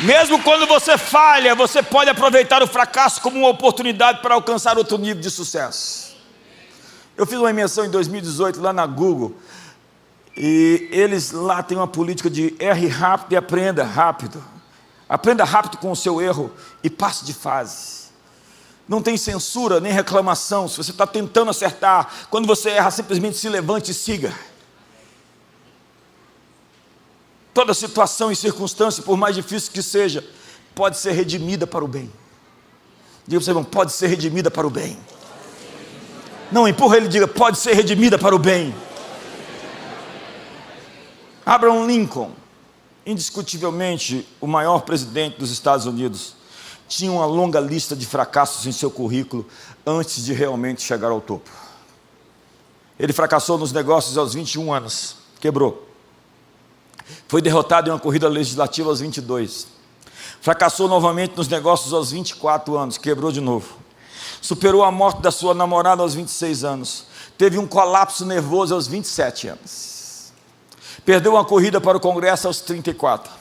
Mesmo quando você falha, você pode aproveitar o fracasso como uma oportunidade para alcançar outro nível de sucesso. Eu fiz uma imersão em 2018 lá na Google, e eles lá têm uma política de erre rápido e aprenda rápido. Aprenda rápido com o seu erro e passe de fase. Não tem censura nem reclamação. Se você está tentando acertar, quando você erra, simplesmente se levante e siga. Toda situação e circunstância, por mais difícil que seja, pode ser redimida para o bem. Diga para você, irmão, pode ser redimida para o bem. Não, empurra ele e diga, pode ser redimida para o bem. Abraham Lincoln, indiscutivelmente o maior presidente dos Estados Unidos, tinha uma longa lista de fracassos em seu currículo antes de realmente chegar ao topo. Ele fracassou nos negócios aos 21 anos, quebrou. Foi derrotado em uma corrida legislativa aos 22. Fracassou novamente nos negócios aos 24 anos, quebrou de novo. Superou a morte da sua namorada aos 26 anos. Teve um colapso nervoso aos 27 anos. Perdeu uma corrida para o Congresso aos 34.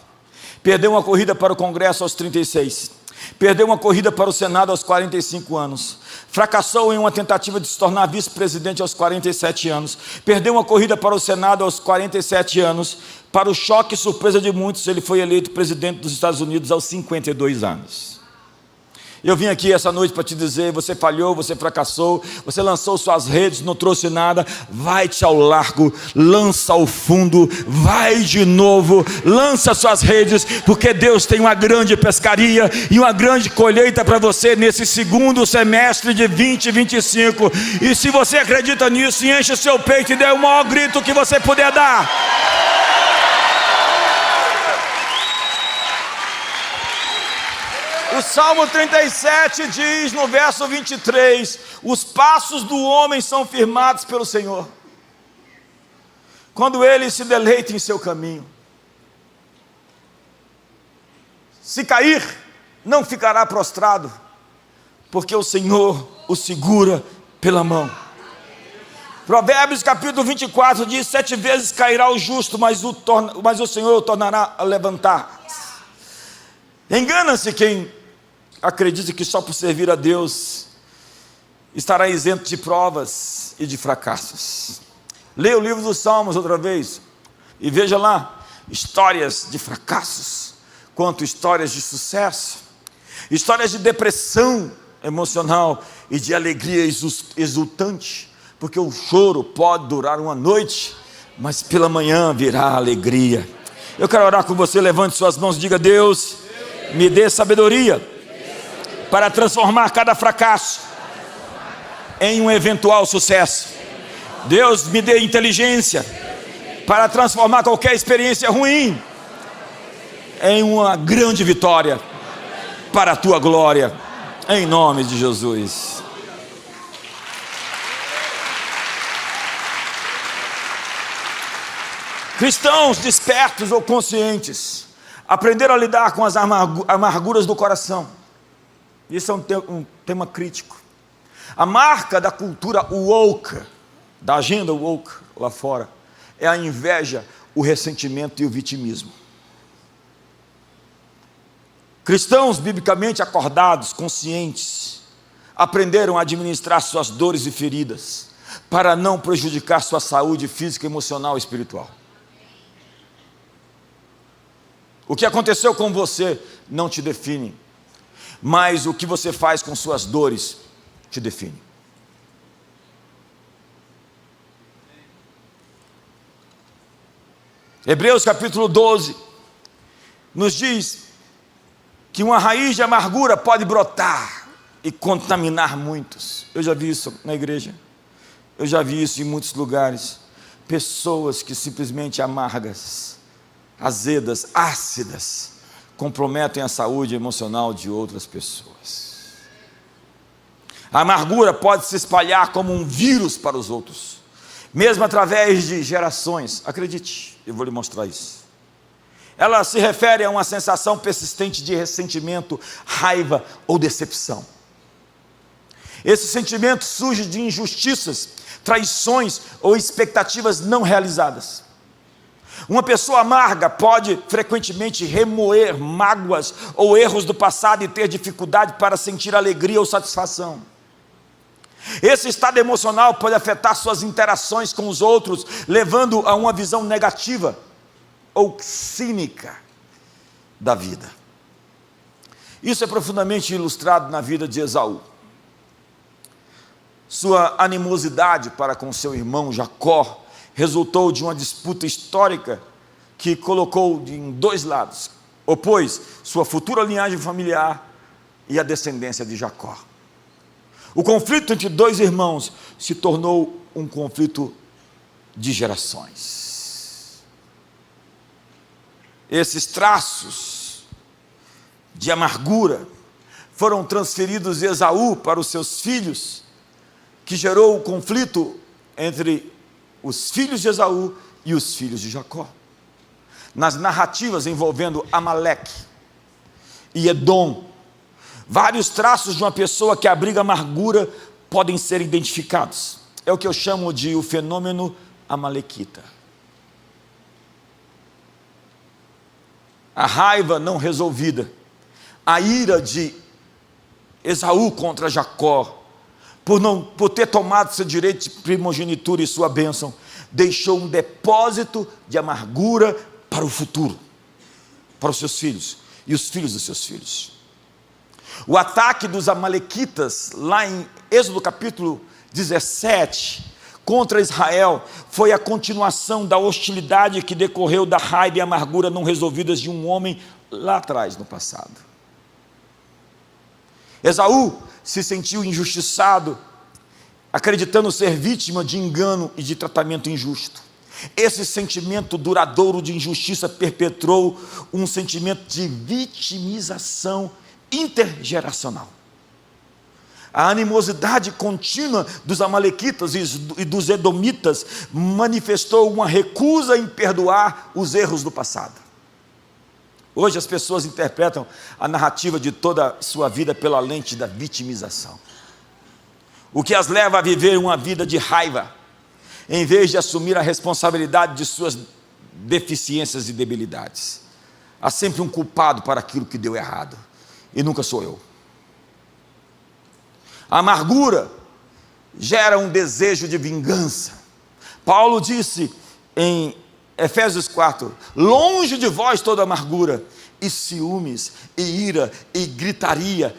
Perdeu uma corrida para o Congresso aos 36. Perdeu uma corrida para o Senado aos 45 anos. Fracassou em uma tentativa de se tornar vice-presidente aos 47 anos. Perdeu uma corrida para o Senado aos 47 anos. Para o choque e surpresa de muitos, ele foi eleito presidente dos Estados Unidos aos 52 anos. Eu vim aqui essa noite para te dizer, você falhou, você fracassou, você lançou suas redes, não trouxe nada, vai-te ao largo, lança ao fundo, vai de novo, lança suas redes, porque Deus tem uma grande pescaria e uma grande colheita para você nesse segundo semestre de 2025, e se você acredita nisso, enche o seu peito e dê o maior grito que você puder dar. O Salmo 37 diz no verso 23, os passos do homem são firmados pelo Senhor, quando ele se deleita em seu caminho. Se cair, não ficará prostrado, porque o Senhor o segura pela mão. Provérbios capítulo 24 diz, 7 vezes cairá o justo, mas o Senhor o tornará a levantar. Engana-se quem acredita que só por servir a Deus estará isento de provas e de fracassos. Leia o livro dos Salmos outra vez e veja lá histórias de fracassos quanto histórias de sucesso, histórias de depressão emocional e de alegria exultante, porque o choro pode durar uma noite, mas pela manhã virá a alegria. Eu quero orar com você, levante suas mãos e diga, Deus, me dê sabedoria para transformar cada fracasso em um eventual sucesso. Deus, me dê inteligência para transformar qualquer experiência ruim em uma grande vitória para a tua glória, em nome de Jesus. Cristãos despertos ou conscientes aprenderam a lidar com as amarguras do coração. Isso é um tema crítico. A marca da cultura woke, da agenda woke lá fora, é a inveja, o ressentimento e o vitimismo. Cristãos biblicamente acordados, conscientes, aprenderam a administrar suas dores e feridas, para não prejudicar sua saúde física, emocional e espiritual. O que aconteceu com você não te define, mas o que você faz com suas dores te define. Hebreus capítulo 12 nos diz que uma raiz de amargura pode brotar e contaminar muitos. Eu já vi isso na igreja, eu já vi isso em muitos lugares. Pessoas que simplesmente amargas, azedas, ácidas, comprometem a saúde emocional de outras pessoas. A amargura pode se espalhar como um vírus para os outros, mesmo através de gerações. Acredite, eu vou lhe mostrar isso. Ela se refere a uma sensação persistente de ressentimento, raiva ou decepção. Esse sentimento surge de injustiças, traições ou expectativas não realizadas. Uma pessoa amarga pode frequentemente remoer mágoas ou erros do passado e ter dificuldade para sentir alegria ou satisfação. Esse estado emocional pode afetar suas interações com os outros, levando a uma visão negativa ou cínica da vida. Isso é profundamente ilustrado na vida de Esaú. Sua animosidade para com seu irmão Jacó resultou de uma disputa histórica que colocou em dois lados, opôs sua futura linhagem familiar e a descendência de Jacó. O conflito entre dois irmãos se tornou um conflito de gerações. Esses traços de amargura foram transferidos de Esaú para os seus filhos, que gerou o conflito entre os filhos de Esaú e os filhos de Jacó. Nas narrativas envolvendo Amaleque e Edom, vários traços de uma pessoa que abriga amargura podem ser identificados. É o que eu chamo de o fenômeno amalequita. A raiva não resolvida, a ira de Esaú contra Jacó, por ter tomado seu direito de primogenitura e sua bênção, deixou um depósito de amargura para o futuro, para os seus filhos e os filhos dos seus filhos. O ataque dos amalequitas, lá em Êxodo capítulo 17, contra Israel, foi a continuação da hostilidade que decorreu da raiva e amargura não resolvidas de um homem lá atrás, no passado. Esaú se sentiu injustiçado, acreditando ser vítima de engano e de tratamento injusto. Esse sentimento duradouro de injustiça perpetrou um sentimento de vitimização intergeracional. A animosidade contínua dos amalequitas e dos edomitas manifestou uma recusa em perdoar os erros do passado. Hoje as pessoas interpretam a narrativa de toda a sua vida pela lente da vitimização, o que as leva a viver uma vida de raiva, em vez de assumir a responsabilidade de suas deficiências e debilidades. Há sempre um culpado para aquilo que deu errado, e nunca sou eu. A amargura gera um desejo de vingança. Paulo disse em Efésios 4, longe de vós toda amargura, e ciúmes, e ira, e gritaria,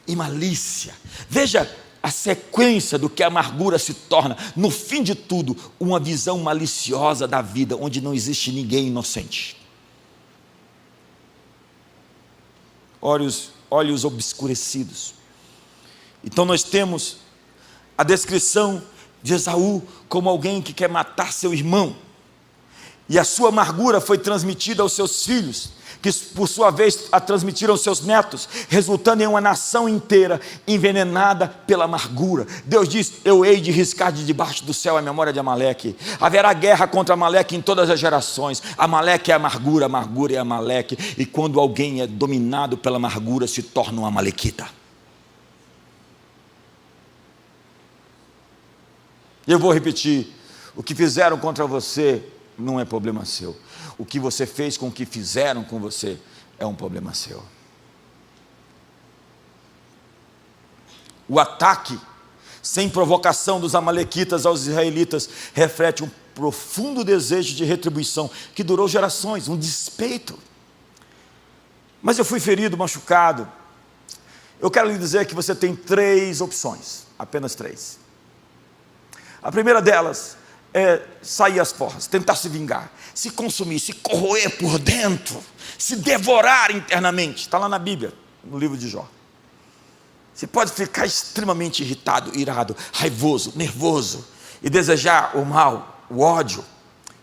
e malícia. Veja a sequência do que a amargura se torna, no fim de tudo, uma visão maliciosa da vida, onde não existe ninguém inocente. Olhos obscurecidos. Então nós temos a descrição de Esaú como alguém que quer matar seu irmão, e a sua amargura foi transmitida aos seus filhos, que por sua vez a transmitiram aos seus netos, resultando em uma nação inteira envenenada pela amargura. Deus diz, eu hei de riscar de debaixo do céu a memória de Amaleque. Haverá guerra contra Amaleque em todas as gerações. Amaleque é amargura, amargura é Amaleque, e quando alguém é dominado pela amargura, se torna um amalequita. Eu vou repetir, o que fizeram contra você não é problema seu. O que você fez com o que fizeram com você é um problema seu. O ataque sem provocação dos amalequitas aos israelitas reflete um profundo desejo de retribuição que durou gerações, um despeito. Mas eu fui ferido, machucado. Eu quero lhe dizer que você tem 3 opções, apenas 3. A primeira delas sair às forras, tentar se vingar, se consumir, se corroer por dentro, se devorar internamente. Está lá na Bíblia, no livro de Jó. Você pode ficar extremamente irritado, irado, raivoso, nervoso e desejar o mal, o ódio,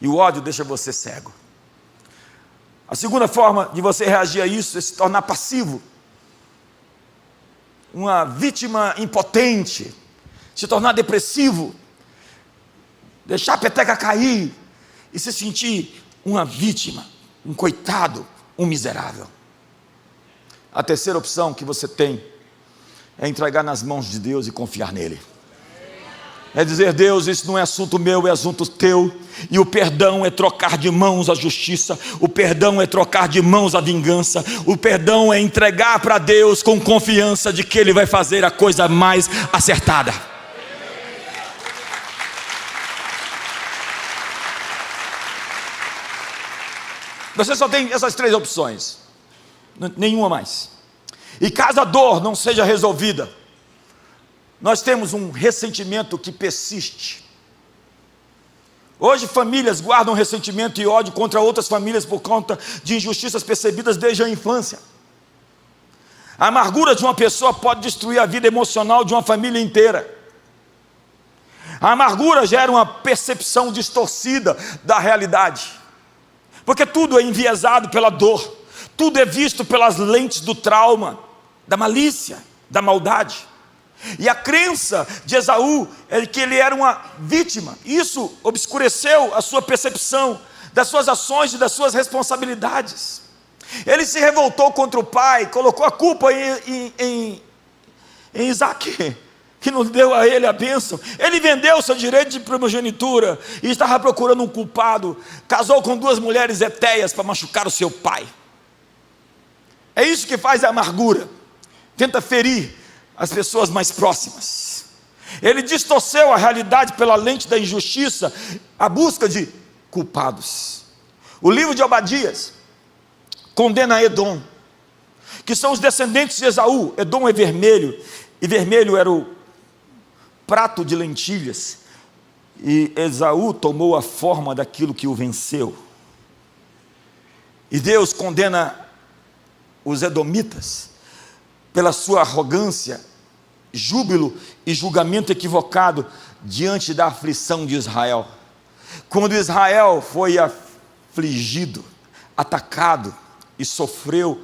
e o ódio deixa você cego. A segunda forma de você reagir a isso é se tornar passivo, uma vítima impotente, se tornar depressivo, deixar a peteca cair e se sentir uma vítima, um coitado, um miserável. A terceira opção que você tem é entregar nas mãos de Deus e confiar nele. É dizer: Deus, isso não é assunto meu, é assunto teu. E o perdão é trocar de mãos a justiça, o perdão é trocar de mãos a vingança, o perdão é entregar para Deus com confiança de que Ele vai fazer a coisa mais acertada. Você só tem essas três opções, nenhuma mais. E caso a dor não seja resolvida, nós temos um ressentimento que persiste. Hoje famílias guardam ressentimento e ódio contra outras famílias por conta de injustiças percebidas desde a infância. A amargura de uma pessoa pode destruir a vida emocional de uma família inteira. A amargura gera uma percepção distorcida da realidade, porque tudo é enviesado pela dor, tudo é visto pelas lentes do trauma, da malícia, da maldade. E a crença de Esaú é que ele era uma vítima. Isso obscureceu a sua percepção das suas ações e das suas responsabilidades. Ele se revoltou contra o pai, colocou a culpa em Isaac, que não deu a ele a bênção. Ele vendeu seu direito de primogenitura e estava procurando um culpado. Casou com 2 mulheres hetéias para machucar o seu pai. É isso que faz a amargura. Tenta ferir as pessoas mais próximas. Ele distorceu a realidade pela lente da injustiça, a busca de culpados. O livro de Obadias condena Edom, que são os descendentes de Esaú. Edom é vermelho, e vermelho era o prato de lentilhas, e Esaú tomou a forma daquilo que o venceu. E Deus condena os edomitas pela sua arrogância, júbilo e julgamento equivocado diante da aflição de Israel. Quando Israel foi afligido, atacado e sofreu,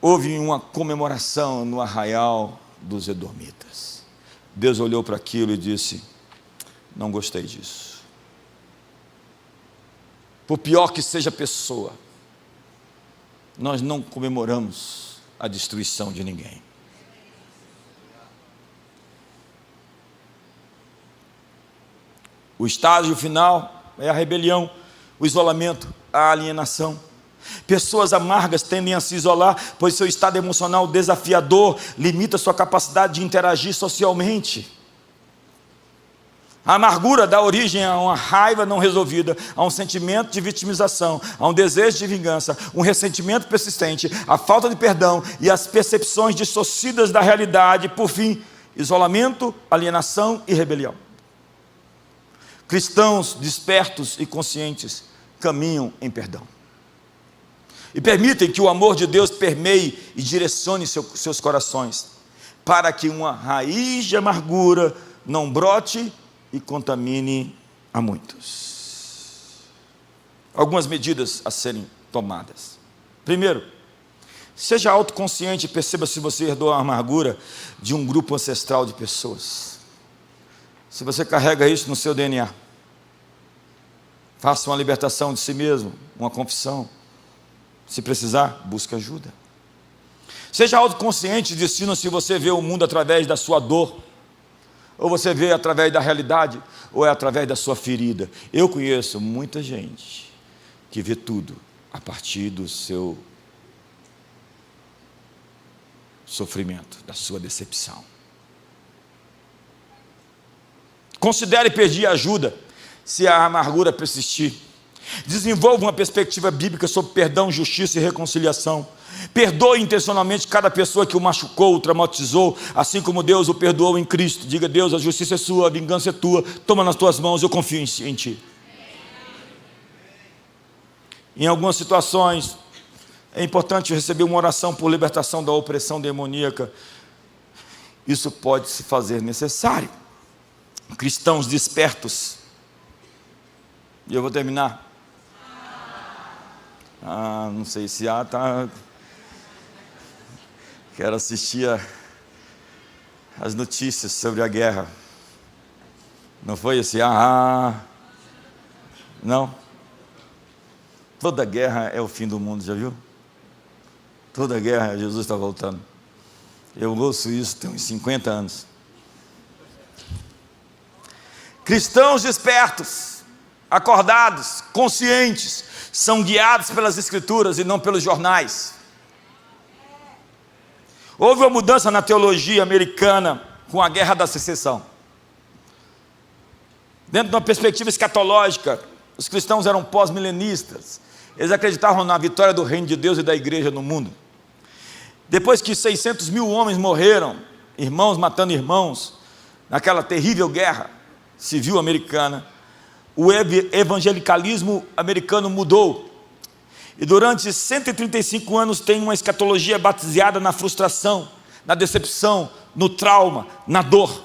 houve uma comemoração no arraial dos edomitas. Deus olhou para aquilo e disse: não gostei disso. Por pior que seja a pessoa, nós não comemoramos a destruição de ninguém. O estágio final é a rebelião, o isolamento, a alienação. Pessoas amargas tendem a se isolar, pois seu estado emocional desafiador limita sua capacidade de interagir socialmente. A amargura dá origem a uma raiva não resolvida, a um sentimento de vitimização, a um desejo de vingança, um ressentimento persistente, a falta de perdão e as percepções distorcidas da realidade. Por fim, isolamento, alienação e rebelião. Cristãos despertos e conscientes caminham em perdão e permitem que o amor de Deus permeie e direcione seus corações, para que uma raiz de amargura não brote e contamine a muitos. Algumas medidas a serem tomadas. Primeiro, seja autoconsciente e perceba se você herdou a amargura de um grupo ancestral de pessoas. Se você carrega isso no seu DNA, faça uma libertação de si mesmo, uma confissão. Se precisar, busque ajuda. Seja autoconsciente e decida se você vê o mundo através da sua dor, ou você vê através da realidade, ou é através da sua ferida. Eu conheço muita gente que vê tudo a partir do seu sofrimento, da sua decepção. Considere pedir ajuda se a amargura persistir. Desenvolva uma perspectiva bíblica sobre perdão, justiça e reconciliação. Perdoe intencionalmente cada pessoa que o machucou, o traumatizou, assim como Deus o perdoou em Cristo. Diga: Deus, a justiça é sua, a vingança é tua, toma nas tuas mãos, eu confio em ti. Em algumas situações, é importante receber uma oração por libertação da opressão demoníaca. Isso pode se fazer necessário. Cristãos despertos. E eu vou terminar. Não sei se tá. Quero assistir as notícias sobre a guerra. Não foi esse não. Toda guerra é o fim do mundo, já viu? Toda guerra, Jesus está voltando. Eu ouço isso tem uns 50 anos. Cristãos despertos, acordados, conscientes, são guiados pelas Escrituras e não pelos jornais. Houve uma mudança na teologia americana com a Guerra da Secessão. Dentro de uma perspectiva escatológica, os cristãos eram pós-milenistas. Eles acreditavam na vitória do reino de Deus e da igreja no mundo. Depois que 600 mil homens morreram, irmãos matando irmãos, naquela terrível guerra civil americana, o evangelicalismo americano mudou. E durante 135 anos tem uma escatologia baseada na frustração, na decepção, no trauma, na dor.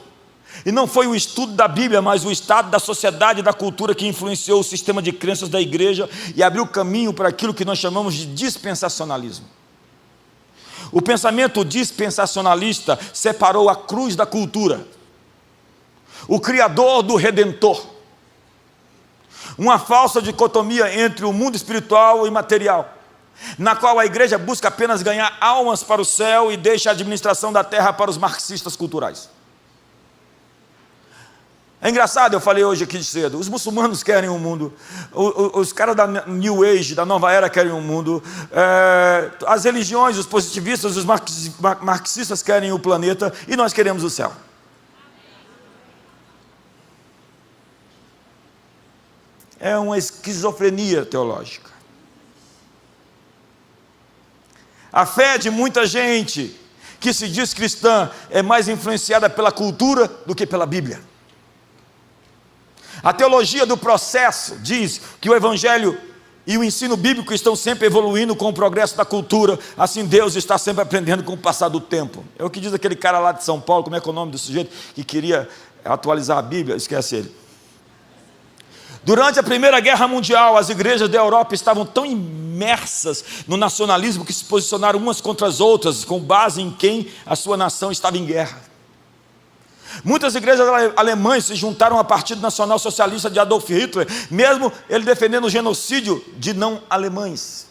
E não foi o estudo da Bíblia, mas o estado da sociedade e da cultura que influenciou o sistema de crenças da igreja e abriu caminho para aquilo que nós chamamos de dispensacionalismo. O pensamento dispensacionalista separou a cruz da cultura, o Criador do Redentor, uma falsa dicotomia entre o mundo espiritual e material, na qual a igreja busca apenas ganhar almas para o céu e deixa a administração da terra para os marxistas culturais. É engraçado, eu falei hoje aqui de cedo, os muçulmanos querem um mundo, os caras da New Age, da nova era querem um mundo, as religiões, os positivistas, os marxistas querem o planeta e nós queremos o céu. É uma esquizofrenia teológica. A fé de muita gente que se diz cristã é mais influenciada pela cultura do que pela Bíblia. A teologia do processo diz que o evangelho e o ensino bíblico estão sempre evoluindo com o progresso da cultura, assim Deus está sempre aprendendo com o passar do tempo. É o que diz aquele cara lá de São Paulo, como é que é o nome do sujeito que queria atualizar a Bíblia? Esquece ele. Durante a Primeira Guerra Mundial, as igrejas da Europa estavam tão imersas no nacionalismo que se posicionaram umas contra as outras, com base em quem a sua nação estava em guerra. Muitas igrejas alemãs se juntaram ao Partido Nacional Socialista de Adolf Hitler, mesmo ele defendendo o genocídio de não alemães.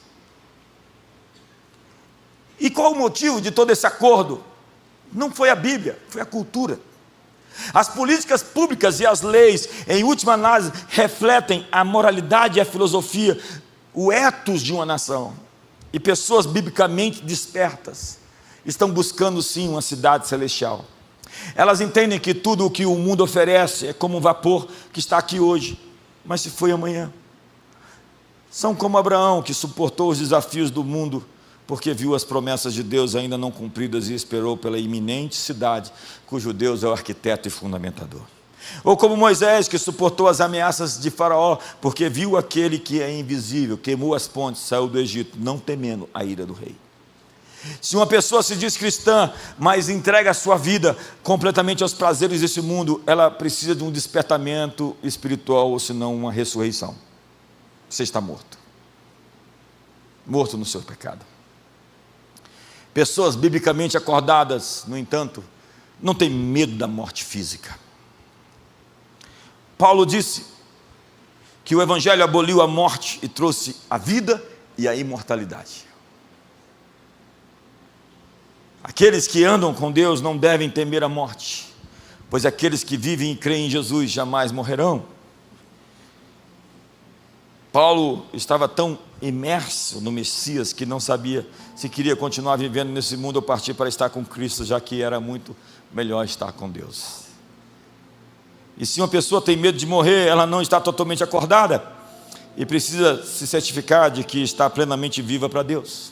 E qual o motivo de todo esse acordo? Não foi a Bíblia, foi a cultura. As políticas públicas e as leis, em última análise, refletem a moralidade e a filosofia, o ethos de uma nação. E pessoas biblicamente despertas estão buscando sim uma cidade celestial. Elas entendem que tudo o que o mundo oferece é como um vapor que está aqui hoje, mas se foi amanhã. São como Abraão, que suportou os desafios do mundo, porque viu as promessas de Deus ainda não cumpridas e esperou pela iminente cidade, cujo Deus é o arquiteto e fundamentador. Ou como Moisés, que suportou as ameaças de Faraó, porque viu aquele que é invisível, queimou as pontes, saiu do Egito, não temendo a ira do rei. Se uma pessoa se diz cristã, mas entrega a sua vida completamente aos prazeres desse mundo, ela precisa de um despertamento espiritual, ou senão uma ressurreição. Você está morto. Morto no seu pecado. Pessoas biblicamente acordadas, no entanto, não têm medo da morte física. Paulo disse que o evangelho aboliu a morte e trouxe a vida e a imortalidade. Aqueles que andam com Deus não devem temer a morte, pois aqueles que vivem e creem em Jesus jamais morrerão. Paulo estava tão imerso no Messias que não sabia se queria continuar vivendo nesse mundo ou partir para estar com Cristo, já que era muito melhor estar com Deus. E se uma pessoa tem medo de morrer, ela não está totalmente acordada. e precisa se certificar de que está plenamente viva para Deus.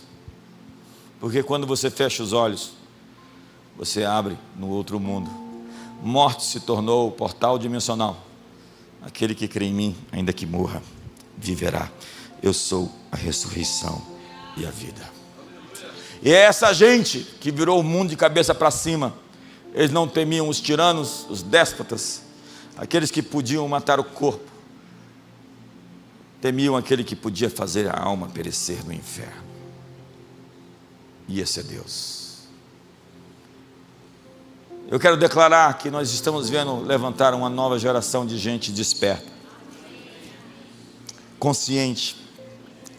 Porque quando você fecha os olhos, você abre no outro mundo. Morte se tornou o portal dimensional. Aquele que crê em mim, ainda que morra, viverá. Eu sou a ressurreição e a vida. E é essa gente que virou o mundo de cabeça para cima. Eles não temiam os tiranos, os déspotas, aqueles que podiam matar o corpo. Temiam aquele que podia fazer a alma perecer no inferno. E esse é Deus. Eu quero declarar que nós estamos vendo levantar uma nova geração de gente desperta, consciente,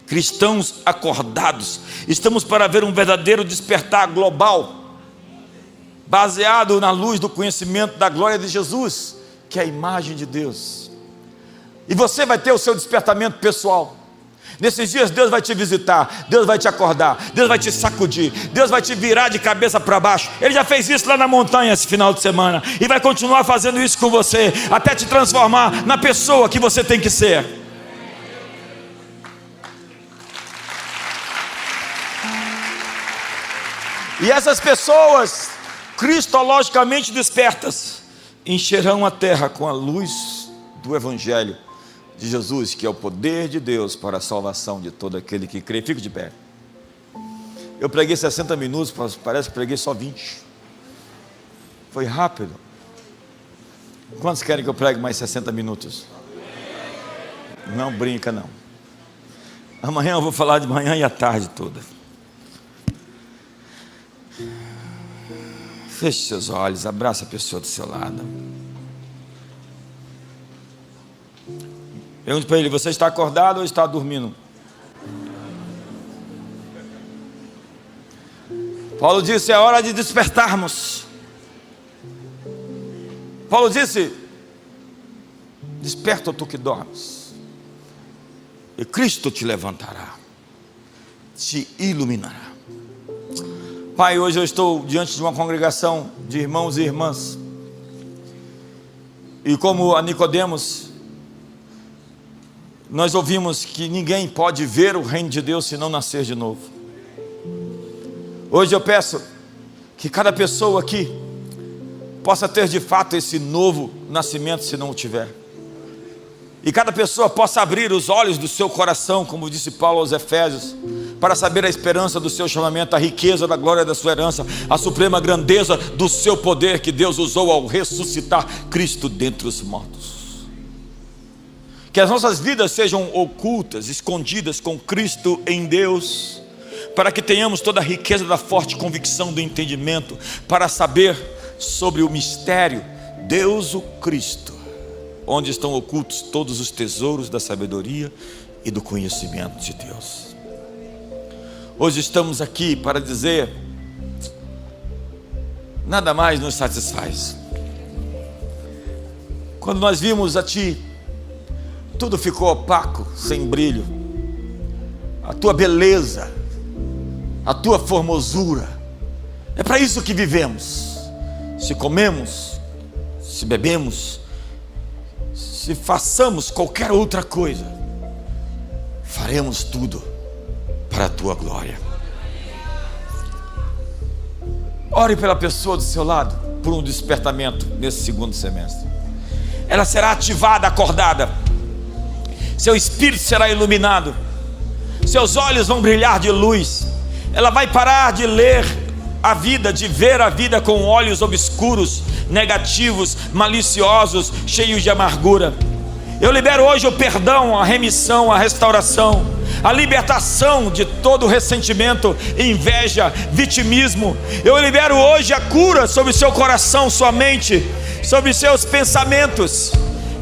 cristãos acordados. Estamos para ver um verdadeiro despertar global, baseado na luz do conhecimento da glória de Jesus, que é a imagem de Deus. E você vai ter o seu despertamento pessoal. Nesses dias Deus vai te visitar, Deus vai te acordar, Deus vai te sacudir, Deus vai te virar de cabeça para baixo. Ele já fez isso lá na montanha esse final de semana, e vai continuar fazendo isso com você, até te transformar na pessoa que você tem que ser. E essas pessoas cristologicamente despertas encherão a terra com a luz do Evangelho de Jesus, que é o poder de Deus para a salvação de todo aquele que crê. Fico de pé. Eu preguei 60 minutos, parece que preguei só 20. Foi rápido. Quantos querem que eu pregue mais 60 minutos? Não brinca não. Amanhã eu vou falar de manhã e à tarde toda. Feche seus olhos, abraça a pessoa do seu lado. Pergunte para ele: você está acordado ou está dormindo? Paulo disse: é hora de despertarmos. Paulo disse: desperta, tu que dormes, e Cristo te levantará, te iluminará. Pai, hoje eu estou diante de uma congregação de irmãos e irmãs, e como a Nicodemos, nós ouvimos que ninguém pode ver o reino de Deus se não nascer de novo. Hoje eu peço que cada pessoa aqui possa ter de fato esse novo nascimento, se não o tiver, e cada pessoa possa abrir os olhos do seu coração, como disse Paulo aos Efésios, para saber a esperança do seu chamamento, a riqueza da glória da sua herança, a suprema grandeza do seu poder que Deus usou ao ressuscitar Cristo dentre os mortos. Que as nossas vidas sejam ocultas, escondidas com Cristo em Deus, para que tenhamos toda a riqueza da forte convicção do entendimento, para saber sobre o mistério, Deus o Cristo, onde estão ocultos todos os tesouros da sabedoria e do conhecimento de Deus. Hoje estamos aqui para dizer: nada mais nos satisfaz. Quando nós vimos a Ti, tudo ficou opaco, sem brilho. A Tua beleza, a Tua formosura, é para isso que vivemos. Se comemos, se bebemos, se façamos qualquer outra coisa, faremos tudo para a Tua glória. Ore pela pessoa do seu lado por um despertamento nesse segundo semestre. Ela será ativada, acordada. Seu espírito será iluminado. Seus olhos vão brilhar de luz. Ela vai parar de ler a vida, de ver a vida com olhos obscuros, negativos, maliciosos, cheios de amargura. Eu libero hoje o perdão, a remissão, a restauração, a libertação de todo ressentimento, inveja, vitimismo. Eu libero hoje a cura sobre seu coração, sua mente, sobre seus pensamentos.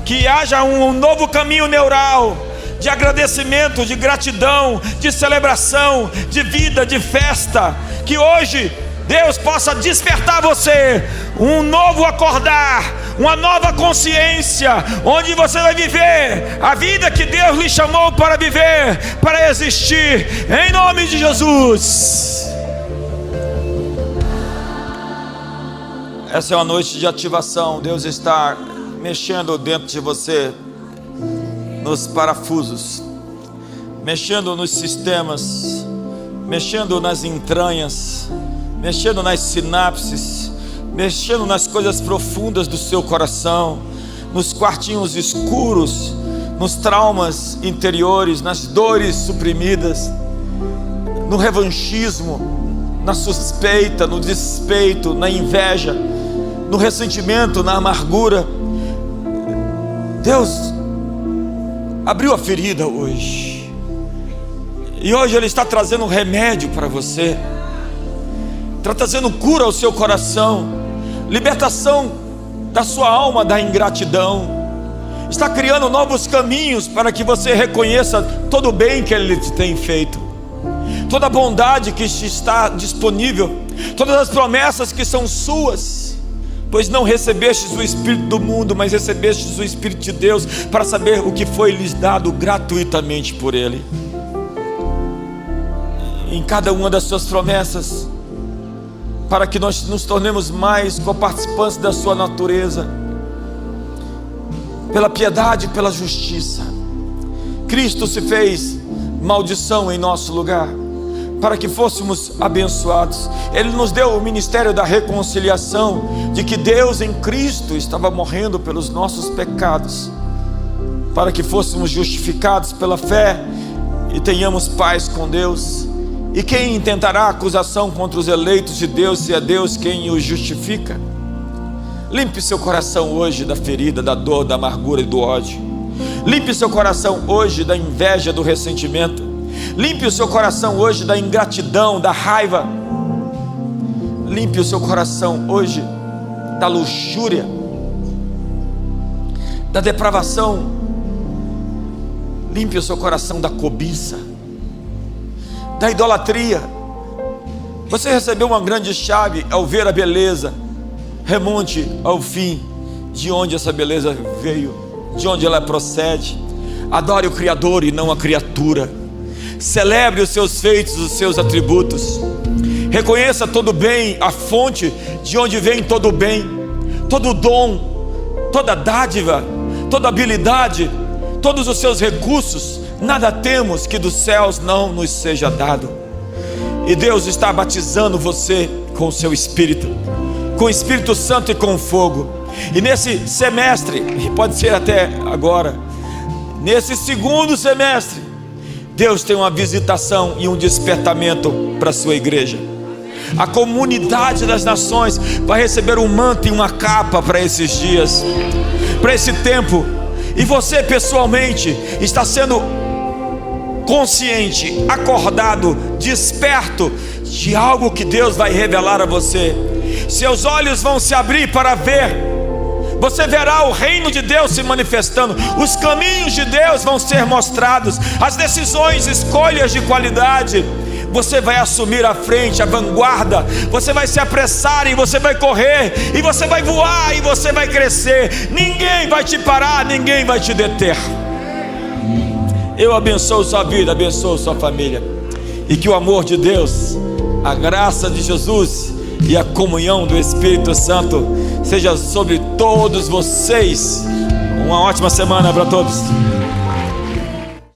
Que haja um novo caminho neural de agradecimento, de gratidão, de celebração, de vida, de festa. Que hoje Deus possa despertar você um novo acordar, uma nova consciência, onde você vai viver a vida que Deus lhe chamou para viver, para existir, em nome de Jesus. Essa é uma noite de ativação. Deus está mexendo dentro de você, nos parafusos, mexendo nos sistemas, mexendo nas entranhas, mexendo nas sinapses, mexendo nas coisas profundas do seu coração, nos quartinhos escuros, nos traumas interiores, nas dores suprimidas, no revanchismo, na suspeita, no despeito, na inveja, no ressentimento, na amargura. Deus abriu a ferida hoje, e hoje Ele está trazendo um remédio para você, está trazendo cura ao seu coração, libertação da sua alma da ingratidão, está criando novos caminhos para que você reconheça todo o bem que Ele te tem feito, toda a bondade que está disponível, todas as promessas que são suas, pois não recebestes o Espírito do mundo, mas recebestes o Espírito de Deus, para saber o que foi lhes dado gratuitamente por Ele. Em cada uma das suas promessas, para que nós nos tornemos mais coparticipantes da sua natureza, pela piedade e pela justiça. Cristo se fez maldição em nosso lugar, para que fôssemos abençoados. Ele nos deu o ministério da reconciliação, de que Deus em Cristo estava morrendo pelos nossos pecados, para que fôssemos justificados pela fé e tenhamos paz com Deus. E quem intentará acusação contra os eleitos de Deus, se é Deus quem os justifica? Limpe seu coração hoje da ferida, da dor, da amargura e do ódio. Limpe seu coração hoje da inveja, do ressentimento. Limpe o seu coração hoje da ingratidão, da raiva. Limpe o seu coração hoje da luxúria, da depravação. Limpe o seu coração da cobiça, da idolatria. Você recebeu uma grande chave ao ver a beleza. Remonte ao fim, de onde essa beleza veio, de onde ela procede. Adore o Criador e não a criatura. Celebre os seus feitos, os seus atributos. Reconheça todo o bem, a fonte de onde vem todo o bem, todo o dom, toda dádiva, toda habilidade, todos os seus recursos. Nada temos que dos céus não nos seja dado. E Deus está batizando você com o seu Espírito, com o Espírito Santo e com fogo. E nesse semestre, e pode ser até agora, nesse segundo semestre, Deus tem uma visitação e um despertamento para a sua igreja. A comunidade das nações vai receber um manto e uma capa para esses dias, para esse tempo. E você pessoalmente está sendo consciente, acordado, desperto de algo que Deus vai revelar a você. Seus olhos vão se abrir para ver. Você verá o reino de Deus se manifestando, os caminhos de Deus vão ser mostrados, as decisões, escolhas de qualidade. Você vai assumir a frente, a vanguarda. Você vai se apressar e você vai correr, e você vai voar e você vai crescer. Ninguém vai te parar, ninguém vai te deter. Eu abençoo sua vida, abençoo sua família, e que o amor de Deus, a graça de Jesus e a comunhão do Espírito Santo seja sobre todos vocês. Uma ótima semana para todos.